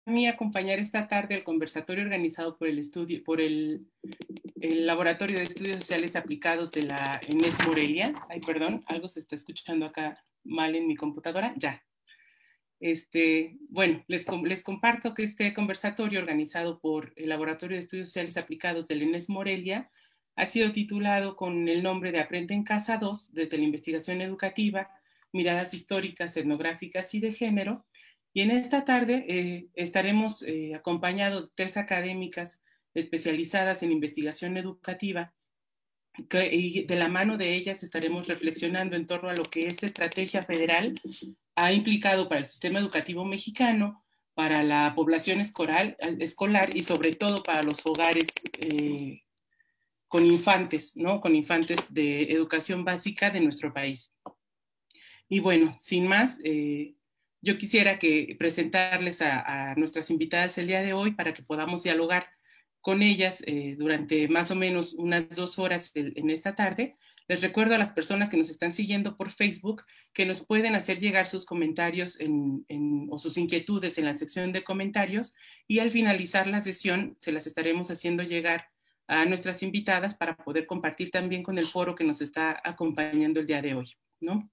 mí acompañar esta tarde el conversatorio organizado por el Laboratorio de Estudios Sociales Aplicados de la ENES Morelia. Ay, perdón, algo se está escuchando acá mal en mi computadora. Ya. Bueno, les comparto que este conversatorio organizado por el Laboratorio de Estudios Sociales Aplicados de la ENES Morelia ha sido titulado con el nombre de Aprende en Casa 2, desde la investigación educativa, miradas históricas, etnográficas y de género. Y en esta tarde estaremos acompañados de 3 académicas especializadas en investigación educativa, y de la mano de ellas estaremos reflexionando en torno a lo que esta estrategia federal ha implicado para el sistema educativo mexicano, para la población escolar y sobre todo para los hogares con infantes, ¿no? Con infantes de educación básica de nuestro país. Y bueno, sin más, yo quisiera presentarles a nuestras invitadas el día de hoy para que podamos dialogar con ellas durante más o menos unas 2 horas en esta tarde. Les recuerdo a las personas que nos están siguiendo por Facebook que nos pueden hacer llegar sus comentarios o sus inquietudes en la sección de comentarios, y al finalizar la sesión se las estaremos haciendo llegar a nuestras invitadas para poder compartir también con el foro que nos está acompañando el día de hoy, ¿no?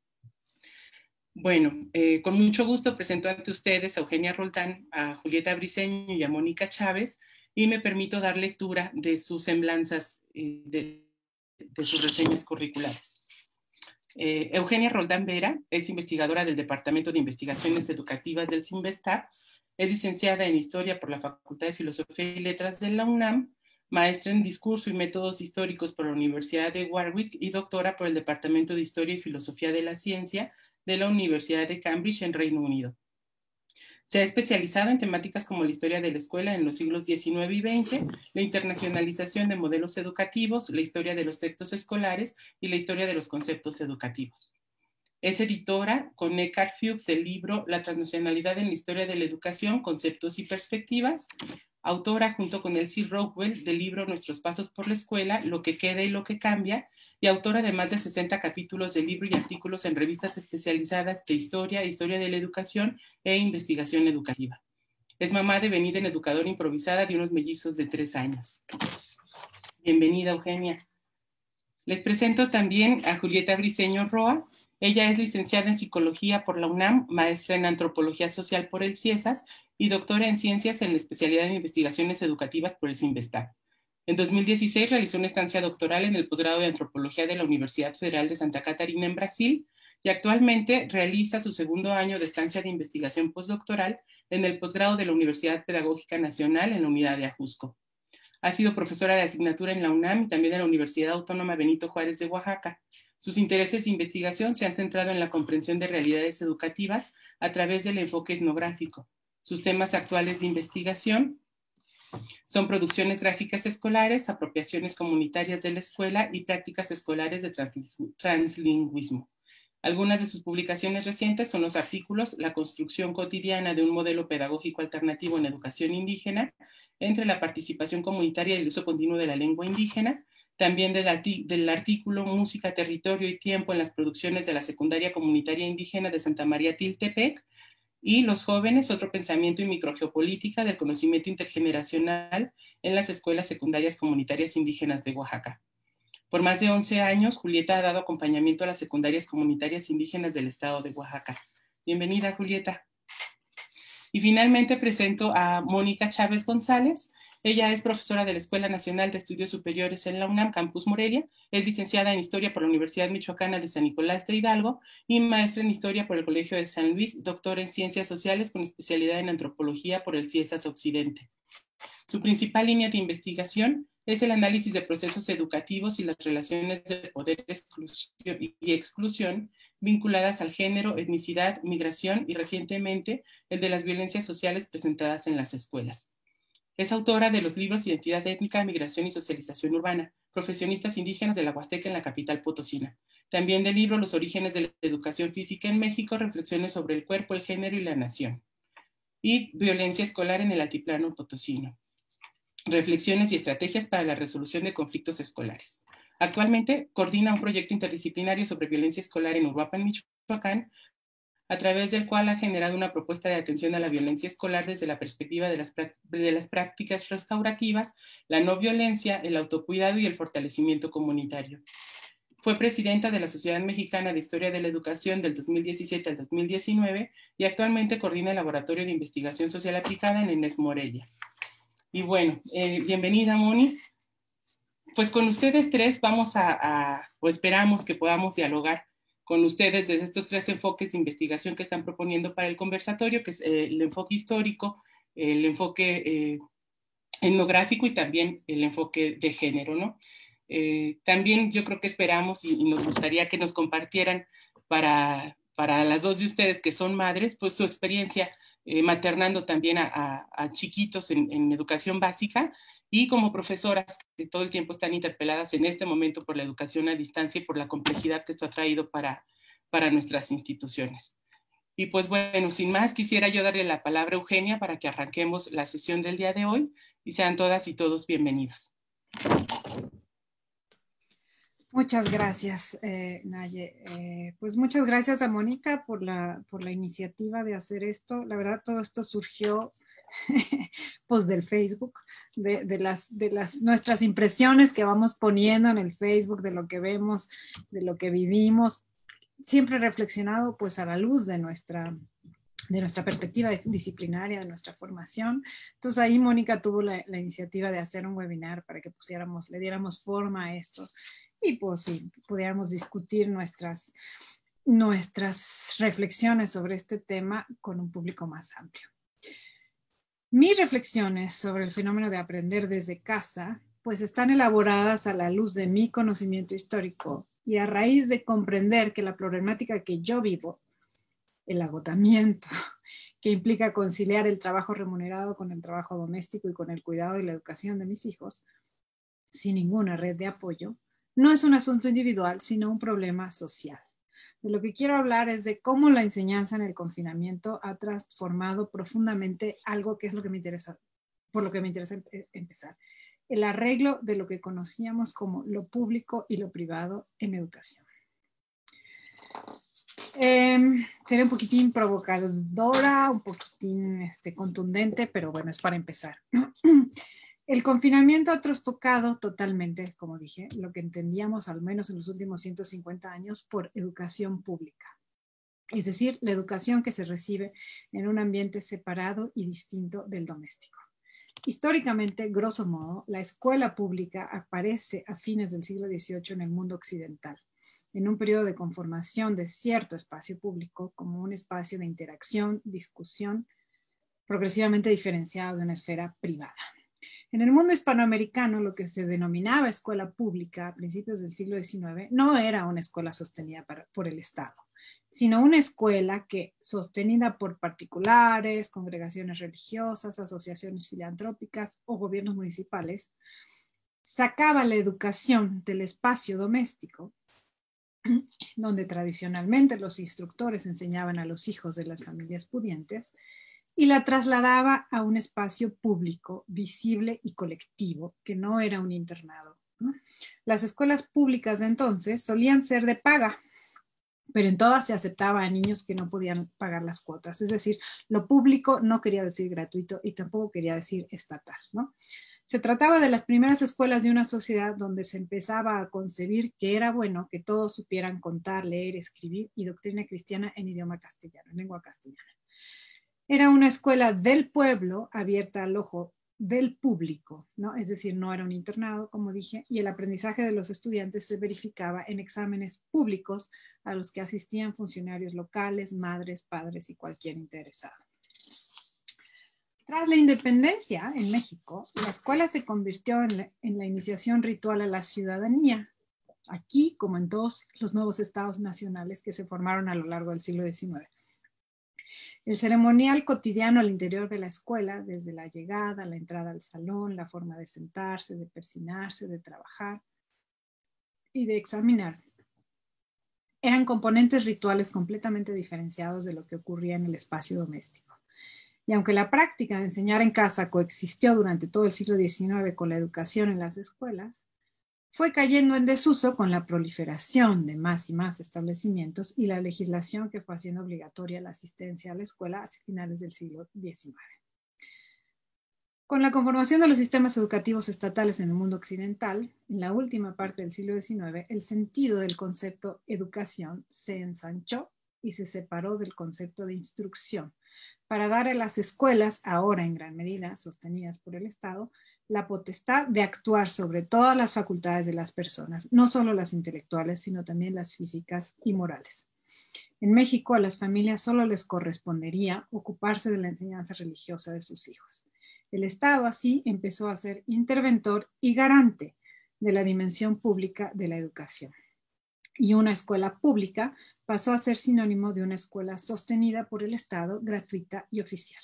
Bueno, con mucho gusto presento ante ustedes a Eugenia Roldán, a Julieta Briceño y a Mónica Chávez, y me permito dar lectura de sus semblanzas, de sus reseñas curriculares. Eugenia Roldán Vera es investigadora del Departamento de Investigaciones Educativas del CINVESTAP, es licenciada en Historia por la Facultad de Filosofía y Letras de la UNAM, maestra en Discurso y Métodos Históricos por la Universidad de Warwick y doctora por el Departamento de Historia y Filosofía de la Ciencia de la Universidad de Cambridge en Reino Unido. Se ha especializado en temáticas como la historia de la escuela en los siglos XIX y XX, la internacionalización de modelos educativos, la historia de los textos escolares y la historia de los conceptos educativos. Es editora con Eckhart Fuchs del libro La transnacionalidad en la historia de la educación, conceptos y perspectivas, autora junto con Elsie Rockwell del libro Nuestros pasos por la escuela, lo que queda y lo que cambia, y autora de más de 60 capítulos de libro y artículos en revistas especializadas de historia, historia de la educación e investigación educativa. Es mamá devenida en educadora improvisada de unos mellizos de 3 años. Bienvenida, Eugenia. Les presento también a Julieta Briceño Roa. Ella es licenciada en Psicología por la UNAM, maestra en Antropología Social por el CIESAS y doctora en Ciencias en la especialidad en Investigaciones Educativas por el CINVESTAP. En 2016 realizó una estancia doctoral en el posgrado de Antropología de la Universidad Federal de Santa Catarina en Brasil y actualmente realiza su 2º año de estancia de investigación postdoctoral en el posgrado de la Universidad Pedagógica Nacional en la unidad de Ajusco. Ha sido profesora de asignatura en la UNAM y también en la Universidad Autónoma Benito Juárez de Oaxaca. Sus intereses de investigación se han centrado en la comprensión de realidades educativas a través del enfoque etnográfico. Sus temas actuales de investigación son producciones gráficas escolares, apropiaciones comunitarias de la escuela y prácticas escolares de translingüismo. Algunas de sus publicaciones recientes son los artículos La construcción cotidiana de un modelo pedagógico alternativo en educación indígena, entre la participación comunitaria y el uso continuo de la lengua indígena, también del artículo Música, Territorio y Tiempo en las producciones de la Secundaria Comunitaria Indígena de Santa María Tiltepec, y Los jóvenes, otro pensamiento y microgeopolítica del conocimiento intergeneracional en las escuelas secundarias comunitarias indígenas de Oaxaca. Por más de 11 años, Julieta ha dado acompañamiento a las secundarias comunitarias indígenas del estado de Oaxaca. Bienvenida, Julieta. Y finalmente presento a Mónica Chávez González. Ella es profesora de la Escuela Nacional de Estudios Superiores en la UNAM, Campus Morelia. Es licenciada en Historia por la Universidad Michoacana de San Nicolás de Hidalgo y maestra en Historia por el Colegio de San Luis, doctora en Ciencias Sociales con especialidad en Antropología por el CIESAS Occidente. Su principal línea de investigación es el análisis de procesos educativos y las relaciones de poder y exclusión vinculadas al género, etnicidad, migración y recientemente el de las violencias sociales presentadas en las escuelas. Es autora de los libros Identidad étnica, Migración y Socialización Urbana, Profesionistas indígenas de la Huasteca en la capital potosina. También del libro Los orígenes de la educación física en México, Reflexiones sobre el cuerpo, el género y la nación. Y Violencia escolar en el altiplano potosino. Reflexiones y estrategias para la resolución de conflictos escolares. Actualmente coordina un proyecto interdisciplinario sobre violencia escolar en Uruapan, Michoacán, a través del cual ha generado una propuesta de atención a la violencia escolar desde la perspectiva de las prácticas restaurativas, la no violencia, el autocuidado y el fortalecimiento comunitario. Fue presidenta de la Sociedad Mexicana de Historia de la Educación del 2017 al 2019 y actualmente coordina el Laboratorio de Investigación Social Aplicada en ENES Morelia. Y bueno, bienvenida, Moni. Pues con ustedes tres vamos o esperamos que podamos dialogar con ustedes desde estos tres enfoques de investigación que están proponiendo para el conversatorio, que es el enfoque histórico, el enfoque etnográfico y también el enfoque de género, ¿no? También yo creo que esperamos y nos gustaría que nos compartieran para las dos de ustedes que son madres, pues su experiencia maternando también a chiquitos en educación básica y como profesoras que todo el tiempo están interpeladas en este momento por la educación a distancia y por la complejidad que esto ha traído para nuestras instituciones. Y pues bueno, sin más, quisiera yo darle la palabra a Eugenia para que arranquemos la sesión del día de hoy y sean todas y todos bienvenidos. Muchas gracias, Naye. Pues muchas gracias a Mónica por la iniciativa de hacer esto. La verdad, todo esto surgió pues del Facebook, de las nuestras impresiones que vamos poniendo en el Facebook, de lo que vemos, de lo que vivimos, siempre reflexionado pues a la luz de nuestra perspectiva disciplinaria, de nuestra formación. Entonces ahí Mónica tuvo la iniciativa de hacer un webinar para que le diéramos forma a esto y pues sí, pudiéramos discutir nuestras reflexiones sobre este tema con un público más amplio. Mis reflexiones sobre el fenómeno de aprender desde casa pues están elaboradas a la luz de mi conocimiento histórico y a raíz de comprender que la problemática que yo vivo, el agotamiento que implica conciliar el trabajo remunerado con el trabajo doméstico y con el cuidado y la educación de mis hijos, sin ninguna red de apoyo, no es un asunto individual, sino un problema social. De lo que quiero hablar es de cómo la enseñanza en el confinamiento ha transformado profundamente algo que es lo que me interesa, por lo que me interesa empezar, el arreglo de lo que conocíamos como lo público y lo privado en educación. Seré un poquitín provocadora, un poquitín contundente, pero bueno, es para empezar. El confinamiento ha trastocado totalmente, como dije, lo que entendíamos al menos en los últimos 150 años por educación pública. Es decir, la educación que se recibe en un ambiente separado y distinto del doméstico. Históricamente, grosso modo, la escuela pública aparece a fines del siglo XVIII en el mundo occidental, en un periodo de conformación de cierto espacio público como un espacio de interacción, discusión, progresivamente diferenciado de una esfera privada. En el mundo hispanoamericano, lo que se denominaba escuela pública a principios del siglo XIX no era una escuela sostenida por el Estado, sino una escuela que, sostenida por particulares, congregaciones religiosas, asociaciones filantrópicas o gobiernos municipales, sacaba la educación del espacio doméstico, donde tradicionalmente los instructores enseñaban a los hijos de las familias pudientes, y la trasladaba a un espacio público, visible y colectivo, que no era un internado, ¿no? Las escuelas públicas de entonces solían ser de paga, pero en todas se aceptaba a niños que no podían pagar las cuotas. Es decir, lo público no quería decir gratuito y tampoco quería decir estatal, ¿no? Se trataba de las primeras escuelas de una sociedad donde se empezaba a concebir que era bueno que todos supieran contar, leer, escribir y doctrina cristiana en idioma castellano, en lengua castellana. Era una escuela del pueblo abierta al ojo del público, ¿no? Es decir, no era un internado, como dije, y el aprendizaje de los estudiantes se verificaba en exámenes públicos a los que asistían funcionarios locales, madres, padres y cualquier interesado. Tras la independencia en México, la escuela se convirtió en la iniciación ritual a la ciudadanía, aquí como en todos los nuevos estados nacionales que se formaron a lo largo del siglo XIX. El ceremonial cotidiano al interior de la escuela, desde la llegada, la entrada al salón, la forma de sentarse, de persinarse, de trabajar y de examinar, eran componentes rituales completamente diferenciados de lo que ocurría en el espacio doméstico. Y aunque la práctica de enseñar en casa coexistió durante todo el siglo XIX con la educación en las escuelas, fue cayendo en desuso con la proliferación de más y más establecimientos y la legislación que fue haciendo obligatoria la asistencia a la escuela hacia finales del siglo XIX. Con la conformación de los sistemas educativos estatales en el mundo occidental, en la última parte del siglo XIX, el sentido del concepto educación se ensanchó y se separó del concepto de instrucción, para dar a las escuelas, ahora en gran medida sostenidas por el Estado, la potestad de actuar sobre todas las facultades de las personas, no solo las intelectuales, sino también las físicas y morales. En México, a las familias solo les correspondería ocuparse de la enseñanza religiosa de sus hijos. El Estado así empezó a ser interventor y garante de la dimensión pública de la educación. Y una escuela pública pasó a ser sinónimo de una escuela sostenida por el Estado, gratuita y oficial.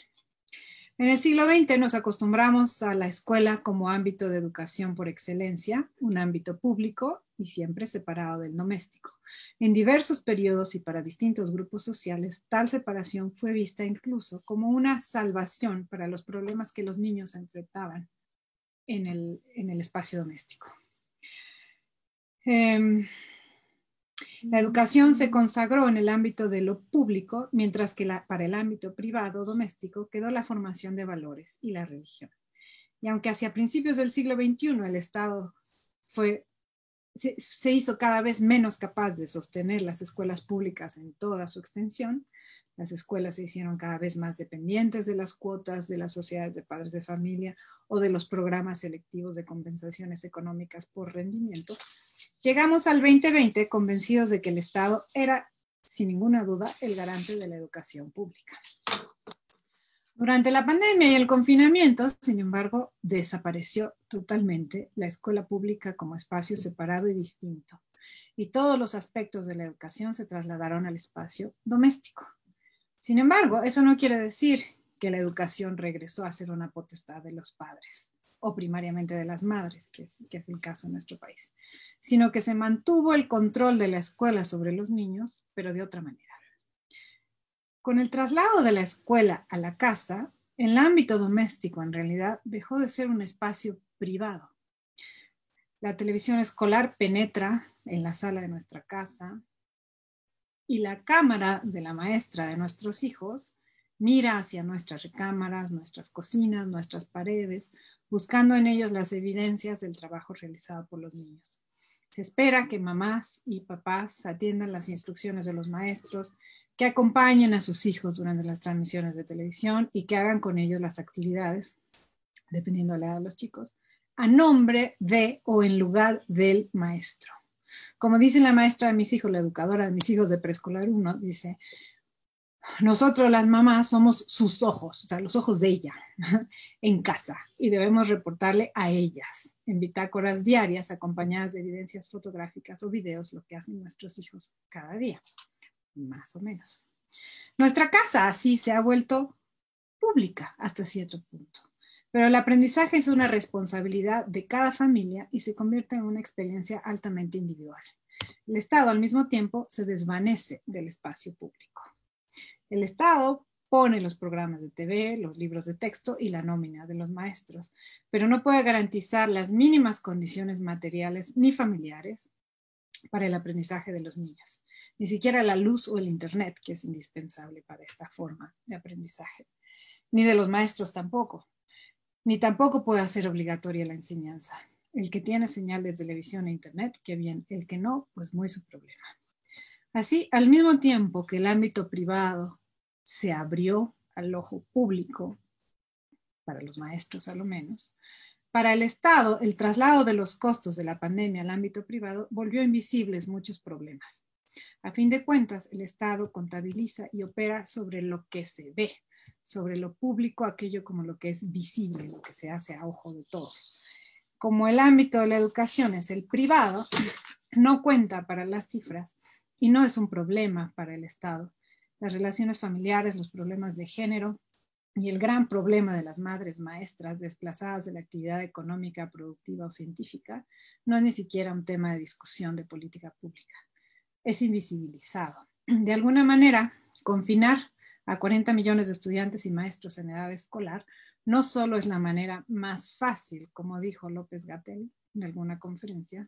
En el siglo XX nos acostumbramos a la escuela como ámbito de educación por excelencia, un ámbito público y siempre separado del doméstico. En diversos periodos y para distintos grupos sociales, tal separación fue vista incluso como una salvación para los problemas que los niños enfrentaban en el espacio doméstico. La educación se consagró en el ámbito de lo público, mientras que para el ámbito privado doméstico quedó la formación de valores y la religión. Y aunque hacia principios del siglo XXI el Estado se hizo cada vez menos capaz de sostener las escuelas públicas en toda su extensión, las escuelas se hicieron cada vez más dependientes de las cuotas de las sociedades de padres de familia o de los programas selectivos de compensaciones económicas por rendimiento. Llegamos al 2020 convencidos de que el Estado era, sin ninguna duda, el garante de la educación pública. Durante la pandemia y el confinamiento, sin embargo, desapareció totalmente la escuela pública como espacio separado y distinto, y todos los aspectos de la educación se trasladaron al espacio doméstico. Sin embargo, eso no quiere decir que la educación regresó a ser una potestad de los padres, o primariamente de las madres, que es el caso en nuestro país, sino que se mantuvo el control de la escuela sobre los niños, pero de otra manera. Con el traslado de la escuela a la casa, el ámbito doméstico en realidad dejó de ser un espacio privado. La televisión escolar penetra en la sala de nuestra casa y la cámara de la maestra de nuestros hijos mira hacia nuestras recámaras, nuestras cocinas, nuestras paredes, buscando en ellos las evidencias del trabajo realizado por los niños. Se espera que mamás y papás atiendan las instrucciones de los maestros, que acompañen a sus hijos durante las transmisiones de televisión y que hagan con ellos las actividades, dependiendo de la edad de los chicos, a nombre de o en lugar del maestro. Como dice la maestra de mis hijos, la educadora de mis hijos de preescolar 1, dice: nosotros las mamás somos sus ojos, o sea, los ojos de ella en casa, y debemos reportarle a ellas en bitácoras diarias acompañadas de evidencias fotográficas o videos lo que hacen nuestros hijos cada día, más o menos. Nuestra casa así se ha vuelto pública hasta cierto punto, pero el aprendizaje es una responsabilidad de cada familia y se convierte en una experiencia altamente individual. El Estado al mismo tiempo se desvanece del espacio público. El Estado pone los programas de TV, los libros de texto y la nómina de los maestros, pero no puede garantizar las mínimas condiciones materiales ni familiares para el aprendizaje de los niños, ni siquiera la luz o el internet, que es indispensable para esta forma de aprendizaje, ni de los maestros tampoco, ni tampoco puede hacer obligatoria la enseñanza. El que tiene señal de televisión e internet, qué bien; el que no, pues muy su problema. Así, al mismo tiempo que el ámbito privado se abrió al ojo público, para los maestros a lo menos, para el Estado, el traslado de los costos de la pandemia al ámbito privado volvió invisibles muchos problemas. A fin de cuentas, el Estado contabiliza y opera sobre lo que se ve, sobre lo público, aquello como lo que es visible, lo que se hace a ojo de todos. Como el ámbito de la educación es el privado, no cuenta para las cifras y no es un problema para el Estado. Las relaciones familiares, los problemas de género y el gran problema de las madres maestras desplazadas de la actividad económica, productiva o científica no es ni siquiera un tema de discusión de política pública. Es invisibilizado. De alguna manera, confinar a 40 millones de estudiantes y maestros en edad escolar no solo es la manera más fácil, como dijo López-Gatell, en alguna conferencia,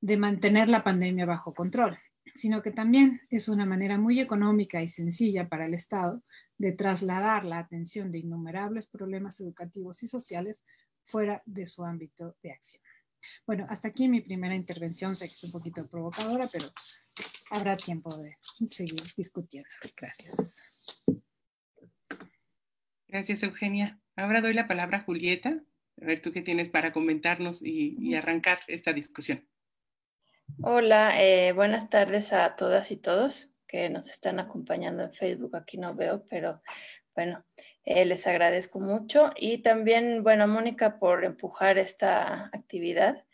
de mantener la pandemia bajo control, sino que también es una manera muy económica y sencilla para el Estado de trasladar la atención de innumerables problemas educativos y sociales fuera de su ámbito de acción. Bueno, hasta aquí mi primera intervención. Sé que es un poquito provocadora, pero habrá tiempo de seguir discutiendo. Gracias. Gracias, Eugenia. Ahora doy la palabra a Julieta. A ver, tú qué tienes para comentarnos y arrancar esta discusión. Hola, buenas tardes a todas y todos que nos están acompañando en Facebook. Aquí no veo, pero bueno, les agradezco mucho. Y también, bueno, Mónica, por empujar esta actividad,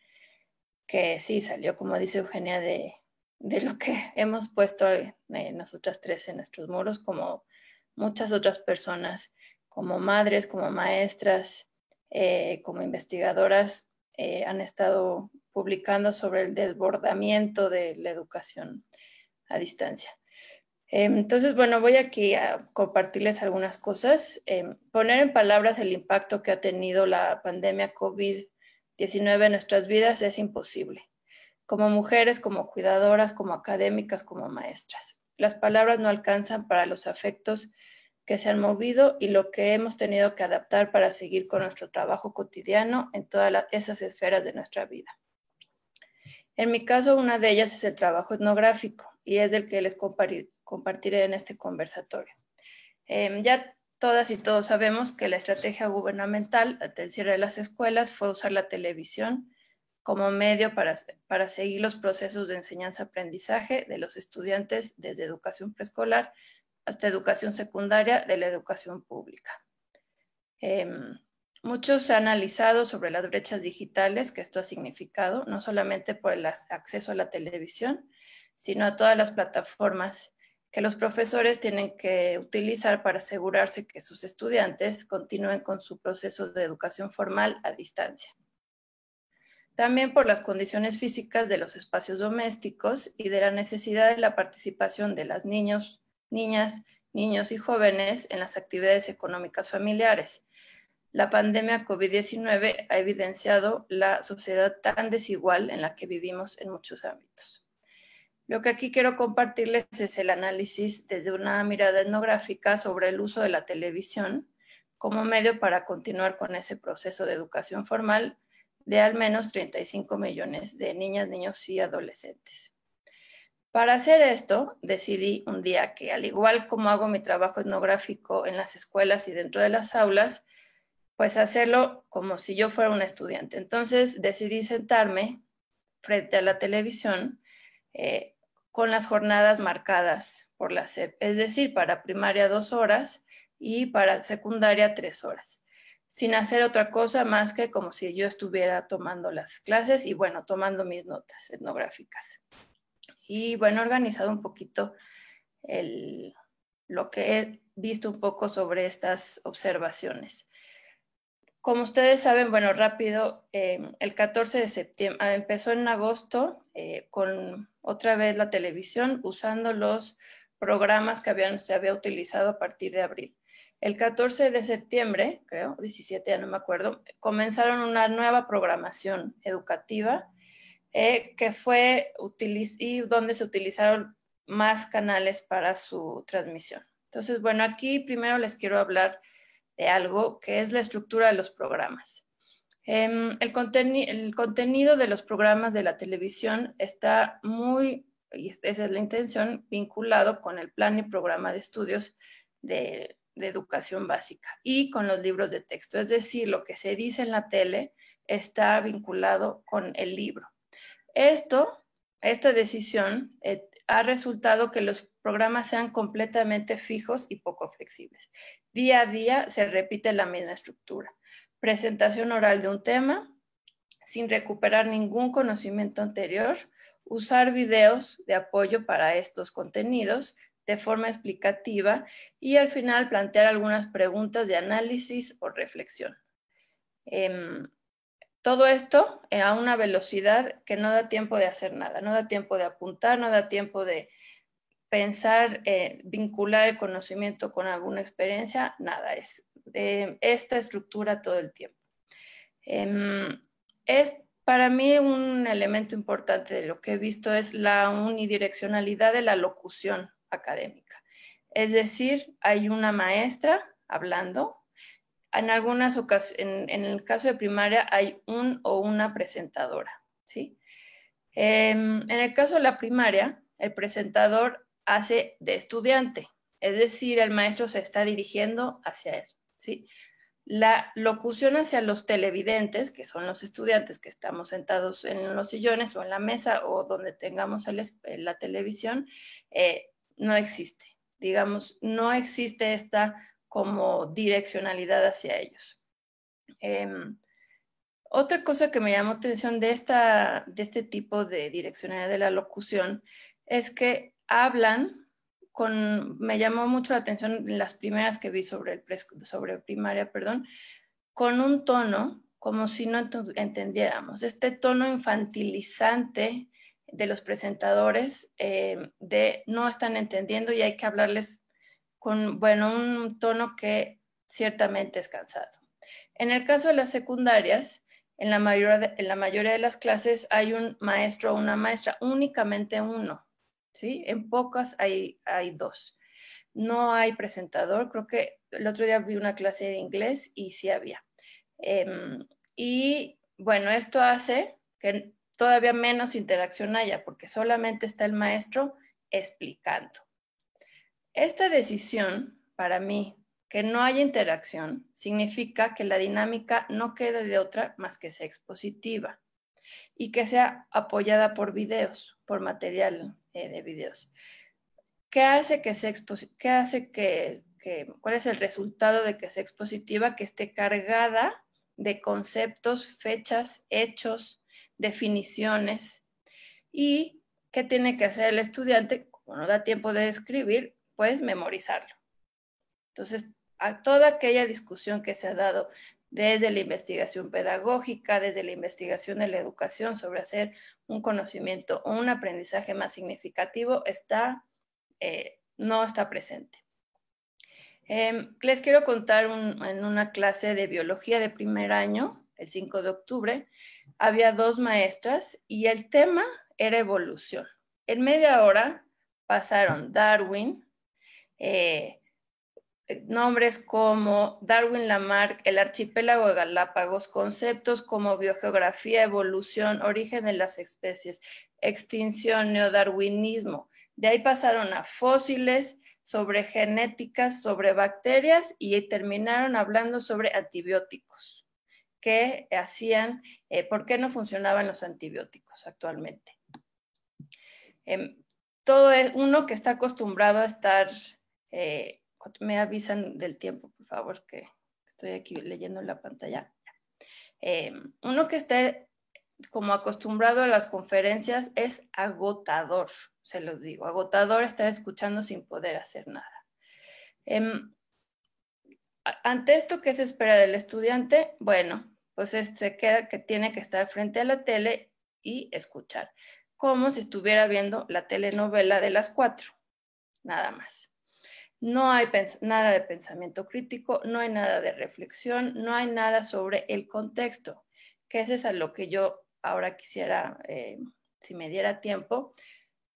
que sí salió, como dice Eugenia, de lo que hemos puesto nosotras tres en nuestros muros, como muchas otras personas, como madres, como maestras, como investigadoras, han estado publicando sobre el desbordamiento de la educación a distancia. Entonces, bueno, voy aquí a compartirles algunas cosas. Poner en palabras el impacto que ha tenido la pandemia COVID-19 en nuestras vidas es imposible. Como mujeres, como cuidadoras, como académicas, como maestras. Las palabras no alcanzan para los afectos que se han movido y lo que hemos tenido que adaptar para seguir con nuestro trabajo cotidiano en todas esas esferas de nuestra vida. En mi caso, una de ellas es el trabajo etnográfico y es del que les compartiré en este conversatorio. Ya todas y todos sabemos que la estrategia gubernamental ante el cierre de las escuelas fue usar la televisión como medio para seguir los procesos de enseñanza-aprendizaje de los estudiantes desde educación preescolar hasta educación secundaria de la educación pública. Muchos han analizado sobre las brechas digitales que esto ha significado, no solamente por el acceso a la televisión, sino a todas las plataformas que los profesores tienen que utilizar para asegurarse que sus estudiantes continúen con su proceso de educación formal a distancia. También por las condiciones físicas de los espacios domésticos y de la necesidad de la participación de las niñas, niños y jóvenes en las actividades económicas familiares. La pandemia COVID-19 ha evidenciado la sociedad tan desigual en la que vivimos en muchos ámbitos. Lo que aquí quiero compartirles es el análisis desde una mirada etnográfica sobre el uso de la televisión como medio para continuar con ese proceso de educación formal de al menos 35 millones de niñas, niños y adolescentes. Para hacer esto, decidí un día que, al igual como hago mi trabajo etnográfico en las escuelas y dentro de las aulas, pues hacerlo como si yo fuera una estudiante. Entonces decidí sentarme frente a la televisión con las jornadas marcadas por la SEP, es decir, para primaria 2 horas y para secundaria 3 horas, sin hacer otra cosa más que como si yo estuviera tomando las clases y bueno, tomando mis notas etnográficas. Y bueno, he organizado un poquito lo que he visto un poco sobre estas observaciones. Como ustedes saben, bueno, rápido, el 14 de septiembre, empezó en agosto con otra vez la televisión usando los programas que se había utilizado a partir de abril. El 14 de septiembre, creo, 17, ya no me acuerdo, comenzaron una nueva programación educativa que fue y donde se utilizaron más canales para su transmisión. Entonces, bueno, aquí primero les quiero hablar de algo que es la estructura de los programas. El contenido de los programas de la televisión está muy, y esa es la intención, vinculado con el plan y programa de estudios de educación básica y con los libros de texto. Es decir, lo que se dice en la tele está vinculado con el libro. Esta decisión ha resultado que los programas sean completamente fijos y poco flexibles. Día a día se repite la misma estructura. Presentación oral de un tema, sin recuperar ningún conocimiento anterior, usar videos de apoyo para estos contenidos de forma explicativa y al final plantear algunas preguntas de análisis o reflexión. Todo esto a una velocidad que no da tiempo de hacer nada, no da tiempo de apuntar, no da tiempo de pensar, vincular el conocimiento con alguna experiencia, nada, es esta estructura todo el tiempo. para mí un elemento importante de lo que he visto es la unidireccionalidad de la locución académica. Es decir, hay una maestra hablando. En algunas ocasiones, en el caso de primaria, hay un o una presentadora, ¿sí? En el caso de la primaria, el presentador hace de estudiante, es decir, el maestro se está dirigiendo hacia él, ¿sí? La locución hacia los televidentes, que son los estudiantes que estamos sentados en los sillones o en la mesa o donde tengamos la televisión, no existe. Digamos, no existe esta como direccionalidad hacia ellos. Otra cosa que me llamó atención de este tipo de direccionalidad de la locución es que hablan me llamó mucho la atención las primeras que vi sobre primaria, con un tono como si no entendiéramos. Este tono infantilizante de los presentadores de no están entendiendo y hay que hablarles con, bueno, un tono que ciertamente es cansado. En el caso de las secundarias, en la mayoría de las clases hay un maestro o una maestra, únicamente uno, ¿sí? En pocas hay dos. No hay presentador, creo que el otro día vi una clase de inglés y sí había. Y bueno, esto hace que todavía menos interacción haya, porque solamente está el maestro explicando. Esta decisión, para mí, que no haya interacción, significa que la dinámica no quede de otra más que sea expositiva y que sea apoyada por videos, por material de videos. ¿Cuál es el resultado de que sea expositiva? Que esté cargada de conceptos, fechas, hechos, definiciones. ¿Y qué tiene que hacer el estudiante? Como no da tiempo de escribir, pues memorizarlo. Entonces, a toda aquella discusión que se ha dado desde la investigación pedagógica, desde la investigación de la educación sobre hacer un conocimiento o un aprendizaje más significativo, no está presente. Les quiero contar en una clase de biología de primer año, el 5 de octubre, había 2 maestras y el tema era evolución. En media hora pasaron Darwin, nombres como Darwin, Lamarck, el archipiélago de Galápagos, conceptos como biogeografía, evolución, origen de las especies, extinción, neodarwinismo. De ahí pasaron a fósiles, sobre genéticas, sobre bacterias y terminaron hablando sobre antibióticos. ¿Qué hacían? ¿Por qué no funcionaban los antibióticos actualmente? Todo es uno que está acostumbrado a estar... me avisan del tiempo, por favor, que estoy aquí leyendo en la pantalla. Uno que esté como acostumbrado a las conferencias es agotador, se los digo, agotador estar escuchando sin poder hacer nada. Ante esto, ¿qué se espera del estudiante? Bueno, pues se queda que tiene que estar frente a la tele y escuchar, como si estuviera viendo la telenovela de las 4, nada más. No hay nada de pensamiento crítico, no hay nada de reflexión, no hay nada sobre el contexto, que ese es a lo que yo ahora quisiera, si me diera tiempo,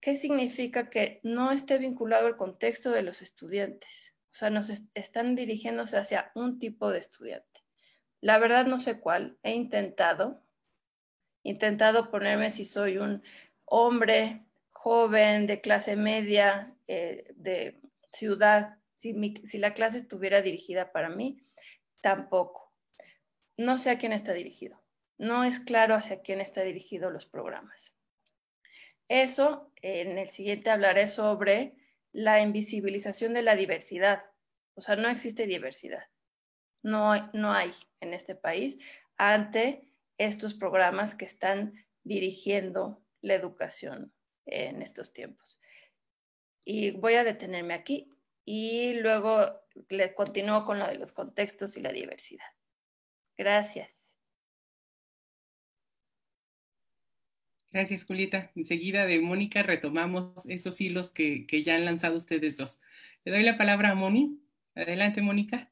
¿qué significa que no esté vinculado al contexto de los estudiantes? O sea, nos están dirigiéndose hacia un tipo de estudiante. La verdad no sé cuál, he intentado ponerme si soy un hombre joven de clase media, de ciudad, si la clase estuviera dirigida para mí, tampoco. No sé a quién está dirigido. No es claro hacia quién está dirigido los programas. Eso, en el siguiente hablaré sobre la invisibilización de la diversidad. O sea, no existe diversidad. No hay en este país ante estos programas que están dirigiendo la educación en estos tiempos. Y voy a detenerme aquí y luego le continúo con lo de los contextos y la diversidad. Gracias. Gracias, Julieta. Enseguida de Mónica retomamos esos hilos que ya han lanzado ustedes dos. Le doy la palabra a Moni. Adelante, Mónica.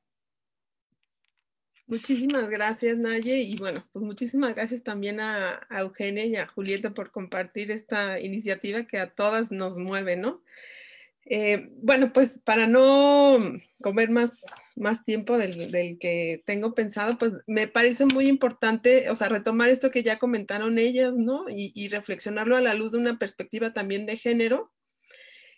Muchísimas gracias, Naye, y bueno, pues muchísimas gracias también a Eugenia y a Julieta por compartir esta iniciativa que a todas nos mueve, ¿no? Bueno, pues para no comer más tiempo del que tengo pensado, pues me parece muy importante, o sea, retomar esto que ya comentaron ellas, ¿no? Y reflexionarlo a la luz de una perspectiva también de género.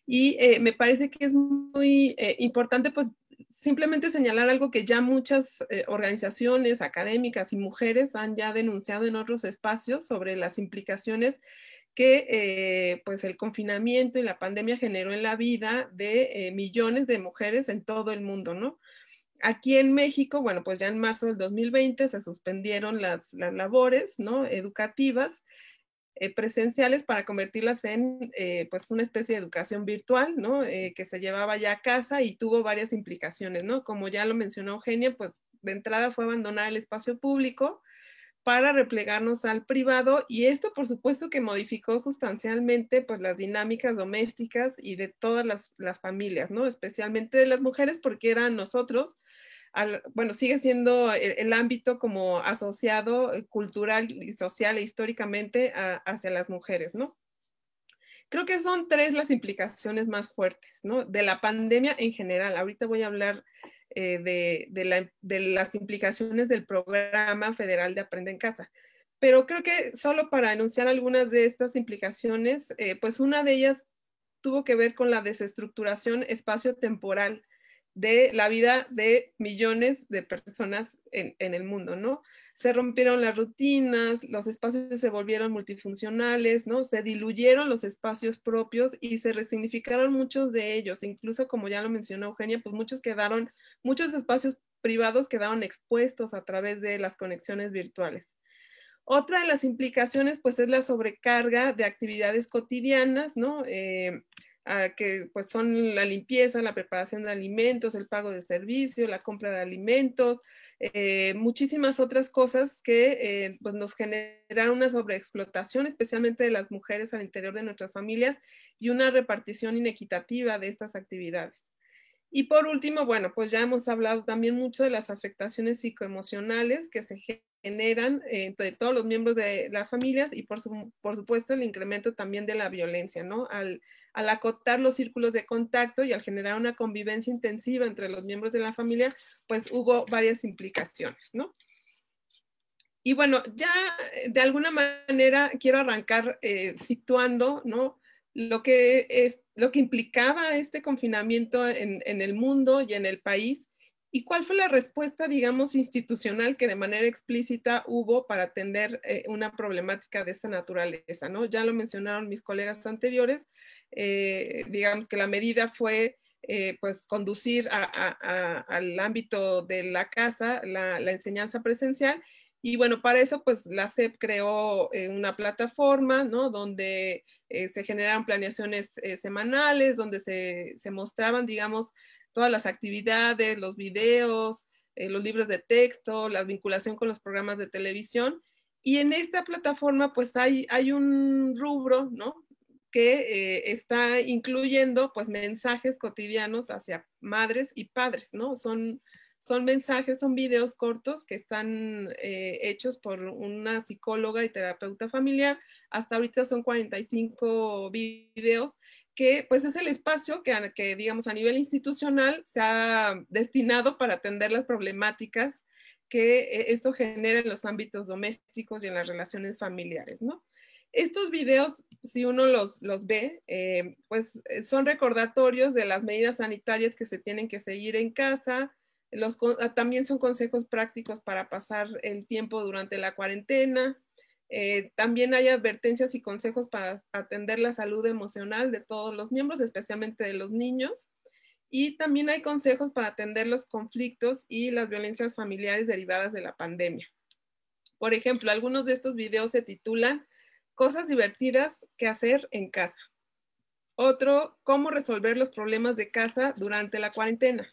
Y me parece que es muy importante, pues, simplemente señalar algo que ya muchas organizaciones académicas y mujeres han ya denunciado en otros espacios sobre las implicaciones que pues el confinamiento y la pandemia generó en la vida de millones de mujeres en todo el mundo, ¿no? Aquí en México, bueno, pues ya en marzo del 2020 se suspendieron las labores, ¿no? Educativas presenciales para convertirlas en pues una especie de educación virtual, ¿no? Que se llevaba ya a casa y tuvo varias implicaciones, ¿no? Como ya lo mencionó Eugenia, pues de entrada fue abandonar el espacio público para replegarnos al privado y esto por supuesto que modificó sustancialmente pues las dinámicas domésticas y de todas las familias, ¿no? Especialmente de las mujeres porque eran nosotros bueno, sigue siendo el ámbito como asociado cultural y social e históricamente hacia las mujeres, ¿no? Creo que son tres las implicaciones más fuertes, ¿no? De la pandemia en general. Ahorita voy a hablar de las implicaciones del Programa Federal de Aprende en Casa. Pero creo que solo para enunciar algunas de estas implicaciones, pues una de ellas tuvo que ver con la desestructuración espacio-temporal de la vida de millones de personas en el mundo, ¿no? Se rompieron las rutinas, los espacios se volvieron multifuncionales, ¿no? Se diluyeron los espacios propios y se resignificaron muchos de ellos, incluso como ya lo mencionó Eugenia, pues muchos espacios privados quedaron expuestos a través de las conexiones virtuales. Otra de las implicaciones, pues, es la sobrecarga de actividades cotidianas, ¿no? Que pues son la limpieza, la preparación de alimentos, el pago de servicios, la compra de alimentos, muchísimas otras cosas que pues nos generan una sobreexplotación, especialmente de las mujeres al interior de nuestras familias y una repartición inequitativa de estas actividades. Y por último, bueno, pues ya hemos hablado también mucho de las afectaciones psicoemocionales que se generan entre todos los miembros de las familias y por supuesto el incremento también de la violencia, ¿no? Al acotar los círculos de contacto y al generar una convivencia intensiva entre los miembros de la familia, pues hubo varias implicaciones, ¿no? Y bueno, ya de alguna manera quiero arrancar situando, ¿no? Lo que implicaba este confinamiento en el mundo y en el país y cuál fue la respuesta, digamos, institucional que de manera explícita hubo para atender una problemática de esta naturaleza, ¿no? Ya lo mencionaron mis colegas anteriores, digamos que la medida fue pues conducir al ámbito de la casa la enseñanza presencial. Y bueno, para eso pues la SEP creó una plataforma, ¿no? Donde se generaron planeaciones semanales, donde se mostraban, digamos, todas las actividades, los videos, los libros de texto, la vinculación con los programas de televisión. Y en esta plataforma pues hay un rubro, ¿no? Que está incluyendo pues mensajes cotidianos hacia madres y padres, ¿no? Son mensajes, son videos cortos que están hechos por una psicóloga y terapeuta familiar. Hasta ahorita son 45 videos que pues es el espacio que digamos a nivel institucional se ha destinado para atender las problemáticas que esto genera en los ámbitos domésticos y en las relaciones familiares, ¿no? Estos videos, si uno los ve, pues son recordatorios de las medidas sanitarias que se tienen que seguir en casa. También son consejos prácticos para pasar el tiempo durante la cuarentena. También hay advertencias y consejos para atender la salud emocional de todos los miembros, especialmente de los niños. Y también hay consejos para atender los conflictos y las violencias familiares derivadas de la pandemia. Por ejemplo, algunos de estos videos se titulan Cosas divertidas que hacer en casa. Otro, cómo resolver los problemas de casa durante la cuarentena.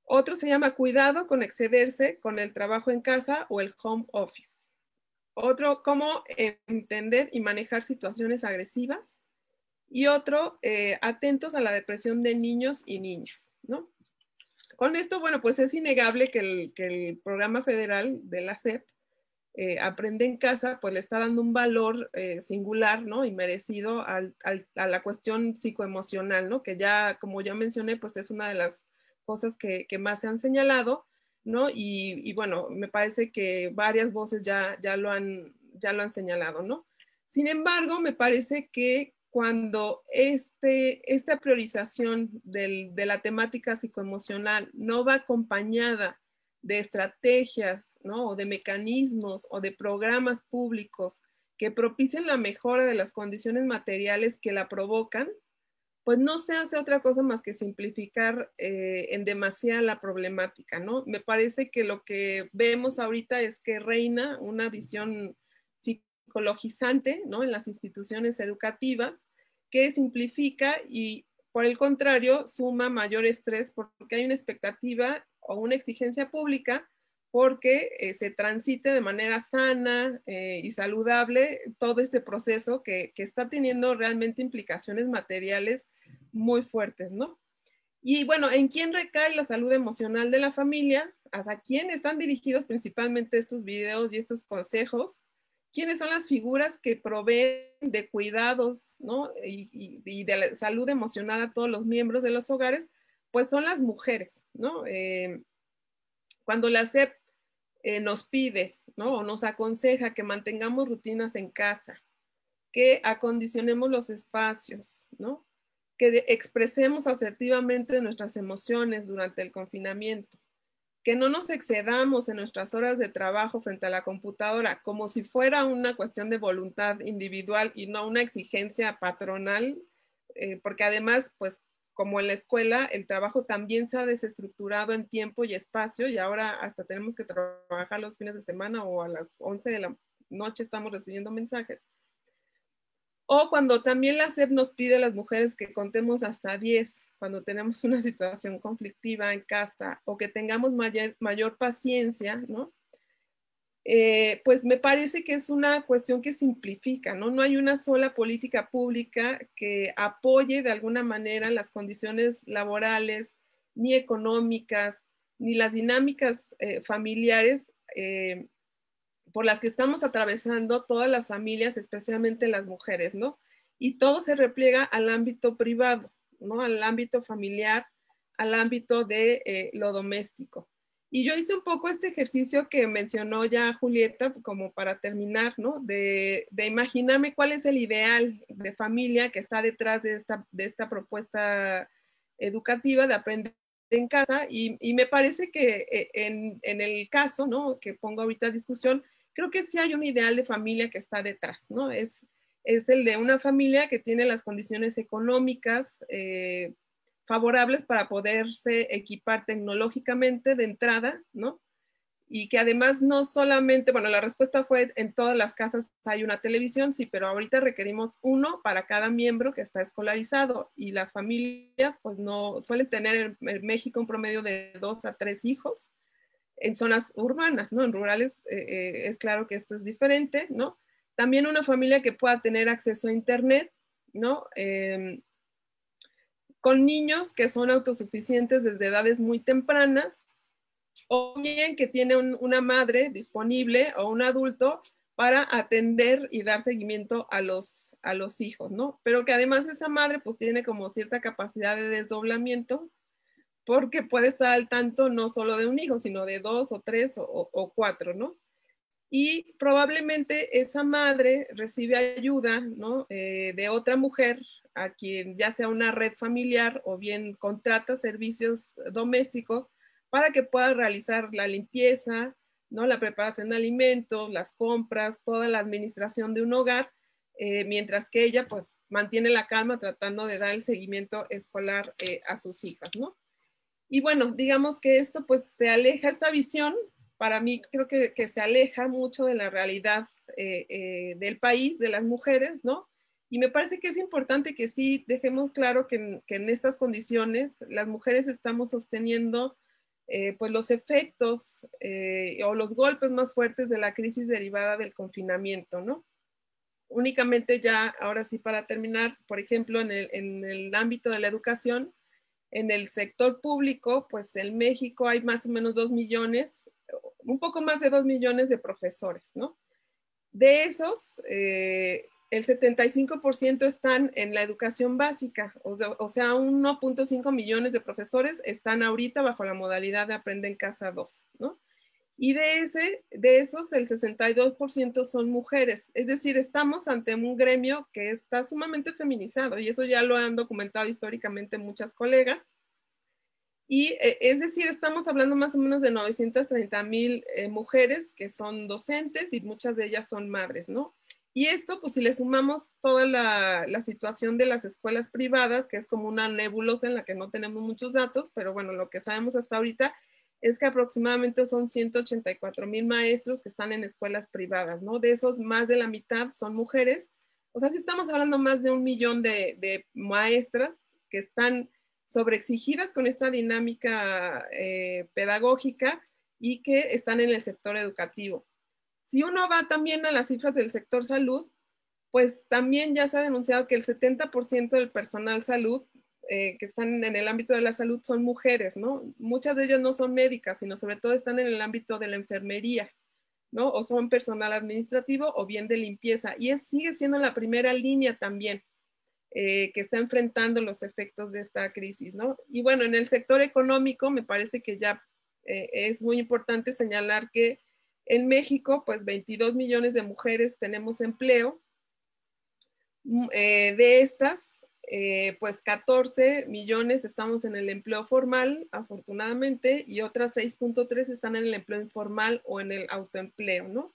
Otro se llama Cuidado con excederse con el trabajo en casa o el home office. Otro, cómo entender y manejar situaciones agresivas. Y otro, atentos a la depresión de niños y niñas, ¿no? Con esto, bueno, pues es innegable que el programa federal de la SEP, Aprende en Casa, pues le está dando un valor singular, ¿no? Y merecido a la cuestión psicoemocional, ¿no? Que ya, como ya mencioné, pues es una de las cosas que más se han señalado, ¿no? Y bueno, me parece que varias voces ya lo han señalado, ¿no? Sin embargo, me parece que cuando esta priorización de la temática psicoemocional no va acompañada de estrategias, ¿no? O de mecanismos o de programas públicos que propicien la mejora de las condiciones materiales que la provocan, pues no se hace otra cosa más que simplificar en demasía la problemática, ¿no? Me parece que lo que vemos ahorita es que reina una visión psicologizante, ¿no? En las instituciones educativas, que simplifica y, por el contrario, suma mayor estrés porque hay una expectativa o una exigencia pública porque se transite de manera sana y saludable todo este proceso que está teniendo realmente implicaciones materiales muy fuertes, ¿no? Y bueno, ¿en quién recae la salud emocional de la familia? ¿Hacia quién están dirigidos principalmente estos videos y estos consejos? ¿Quiénes son las figuras que proveen de cuidados, ¿no? y de la salud emocional a todos los miembros de los hogares? Pues son las mujeres, ¿no? Cuando la SEP nos pide, ¿no? O nos aconseja que mantengamos rutinas en casa, que acondicionemos los espacios, ¿no? Que expresemos asertivamente nuestras emociones durante el confinamiento, que no nos excedamos en nuestras horas de trabajo frente a la computadora, como si fuera una cuestión de voluntad individual y no una exigencia patronal, porque además, pues, como en la escuela, el trabajo también se ha desestructurado en tiempo y espacio y ahora hasta tenemos que trabajar los fines de semana o a las 11 de la noche estamos recibiendo mensajes. O cuando también la SEP nos pide a las mujeres que contemos hasta 10 cuando tenemos una situación conflictiva en casa o que tengamos mayor paciencia, ¿no? Pues me parece que es una cuestión que simplifica, ¿no? No hay una sola política pública que apoye de alguna manera las condiciones laborales, ni económicas, ni las dinámicas familiares por las que estamos atravesando todas las familias, especialmente las mujeres, ¿no? Y todo se repliega al ámbito privado, ¿no? Al ámbito familiar, al ámbito de lo doméstico. Y yo hice un poco este ejercicio que mencionó ya Julieta, como para terminar, ¿no? De imaginarme cuál es el ideal de familia que está detrás de esta propuesta educativa de aprender en casa. Y me parece que en el caso, ¿no? Que pongo ahorita a discusión, creo que sí hay un ideal de familia que está detrás, ¿no? Es el de una familia que tiene las condiciones económicas favorables para poderse equipar tecnológicamente de entrada, ¿no? Y que además no solamente, bueno, la respuesta fue en todas las casas hay una televisión, sí, pero ahorita requerimos uno para cada miembro que está escolarizado y las familias pues no suelen tener en México un promedio de 2 a 3 hijos en zonas urbanas, ¿no? En rurales es claro que esto es diferente, ¿no? También una familia que pueda tener acceso a internet, ¿no? Con niños que son autosuficientes desde edades muy tempranas, o bien que tiene una madre disponible o un adulto para atender y dar seguimiento a los hijos, ¿no? Pero que además esa madre pues tiene como cierta capacidad de desdoblamiento porque puede estar al tanto no solo de un hijo, sino de 2 o 3 o 4, ¿no? Y probablemente esa madre recibe ayuda, ¿no? De otra mujer a quien ya sea una red familiar o bien contrata servicios domésticos para que pueda realizar la limpieza, ¿no? La preparación de alimentos, las compras, toda la administración de un hogar, mientras que ella pues mantiene la calma tratando de dar el seguimiento escolar a sus hijas, ¿no? Y bueno, digamos que esto pues se aleja, esta visión, para mí creo que se aleja mucho de la realidad del país, de las mujeres, ¿no? Y me parece que es importante que sí dejemos claro que en estas condiciones las mujeres estamos sosteniendo pues los efectos o los golpes más fuertes de la crisis derivada del confinamiento, ¿no? Únicamente ya, ahora sí para terminar, por ejemplo, en el ámbito de la educación, En el sector público, pues en México hay más o menos 2 millones, un poco más de 2 millones de profesores, ¿no? De esos, el 75% están en la educación básica, o sea, 1.5 millones de profesores están ahorita bajo la modalidad de Aprende en Casa 2, ¿no? Y de esos, el 62% son mujeres. Es decir, estamos ante un gremio que está sumamente feminizado, y eso ya lo han documentado históricamente muchas colegas. Y es decir, estamos hablando más o menos de 930,000 mujeres que son docentes, y muchas de ellas son madres, ¿no? Y esto, pues si le sumamos toda la situación de las escuelas privadas, que es como una nebulosa en la que no tenemos muchos datos, pero bueno, lo que sabemos hasta ahorita es que aproximadamente son 184,000 maestros que están en escuelas privadas, ¿no? De esos, más de la mitad son mujeres. O sea, sí estamos hablando más de 1 millón de maestras que están sobreexigidas con esta dinámica pedagógica y que están en el sector educativo. Si uno va también a las cifras del sector salud, pues también ya se ha denunciado que el 70% del personal salud que están en el ámbito de la salud son mujeres, ¿no? Muchas de ellas no son médicas, sino sobre todo están en el ámbito de la enfermería, ¿no? O son personal administrativo o bien de limpieza. Y sigue siendo la primera línea también que está enfrentando los efectos de esta crisis, ¿no? Y bueno, en el sector económico me parece que ya es muy importante señalar que en México, pues 22 millones de mujeres tenemos empleo. De estas, pues 14 millones estamos en el empleo formal, afortunadamente, y otras 6.3 están en el empleo informal o en el autoempleo, ¿no?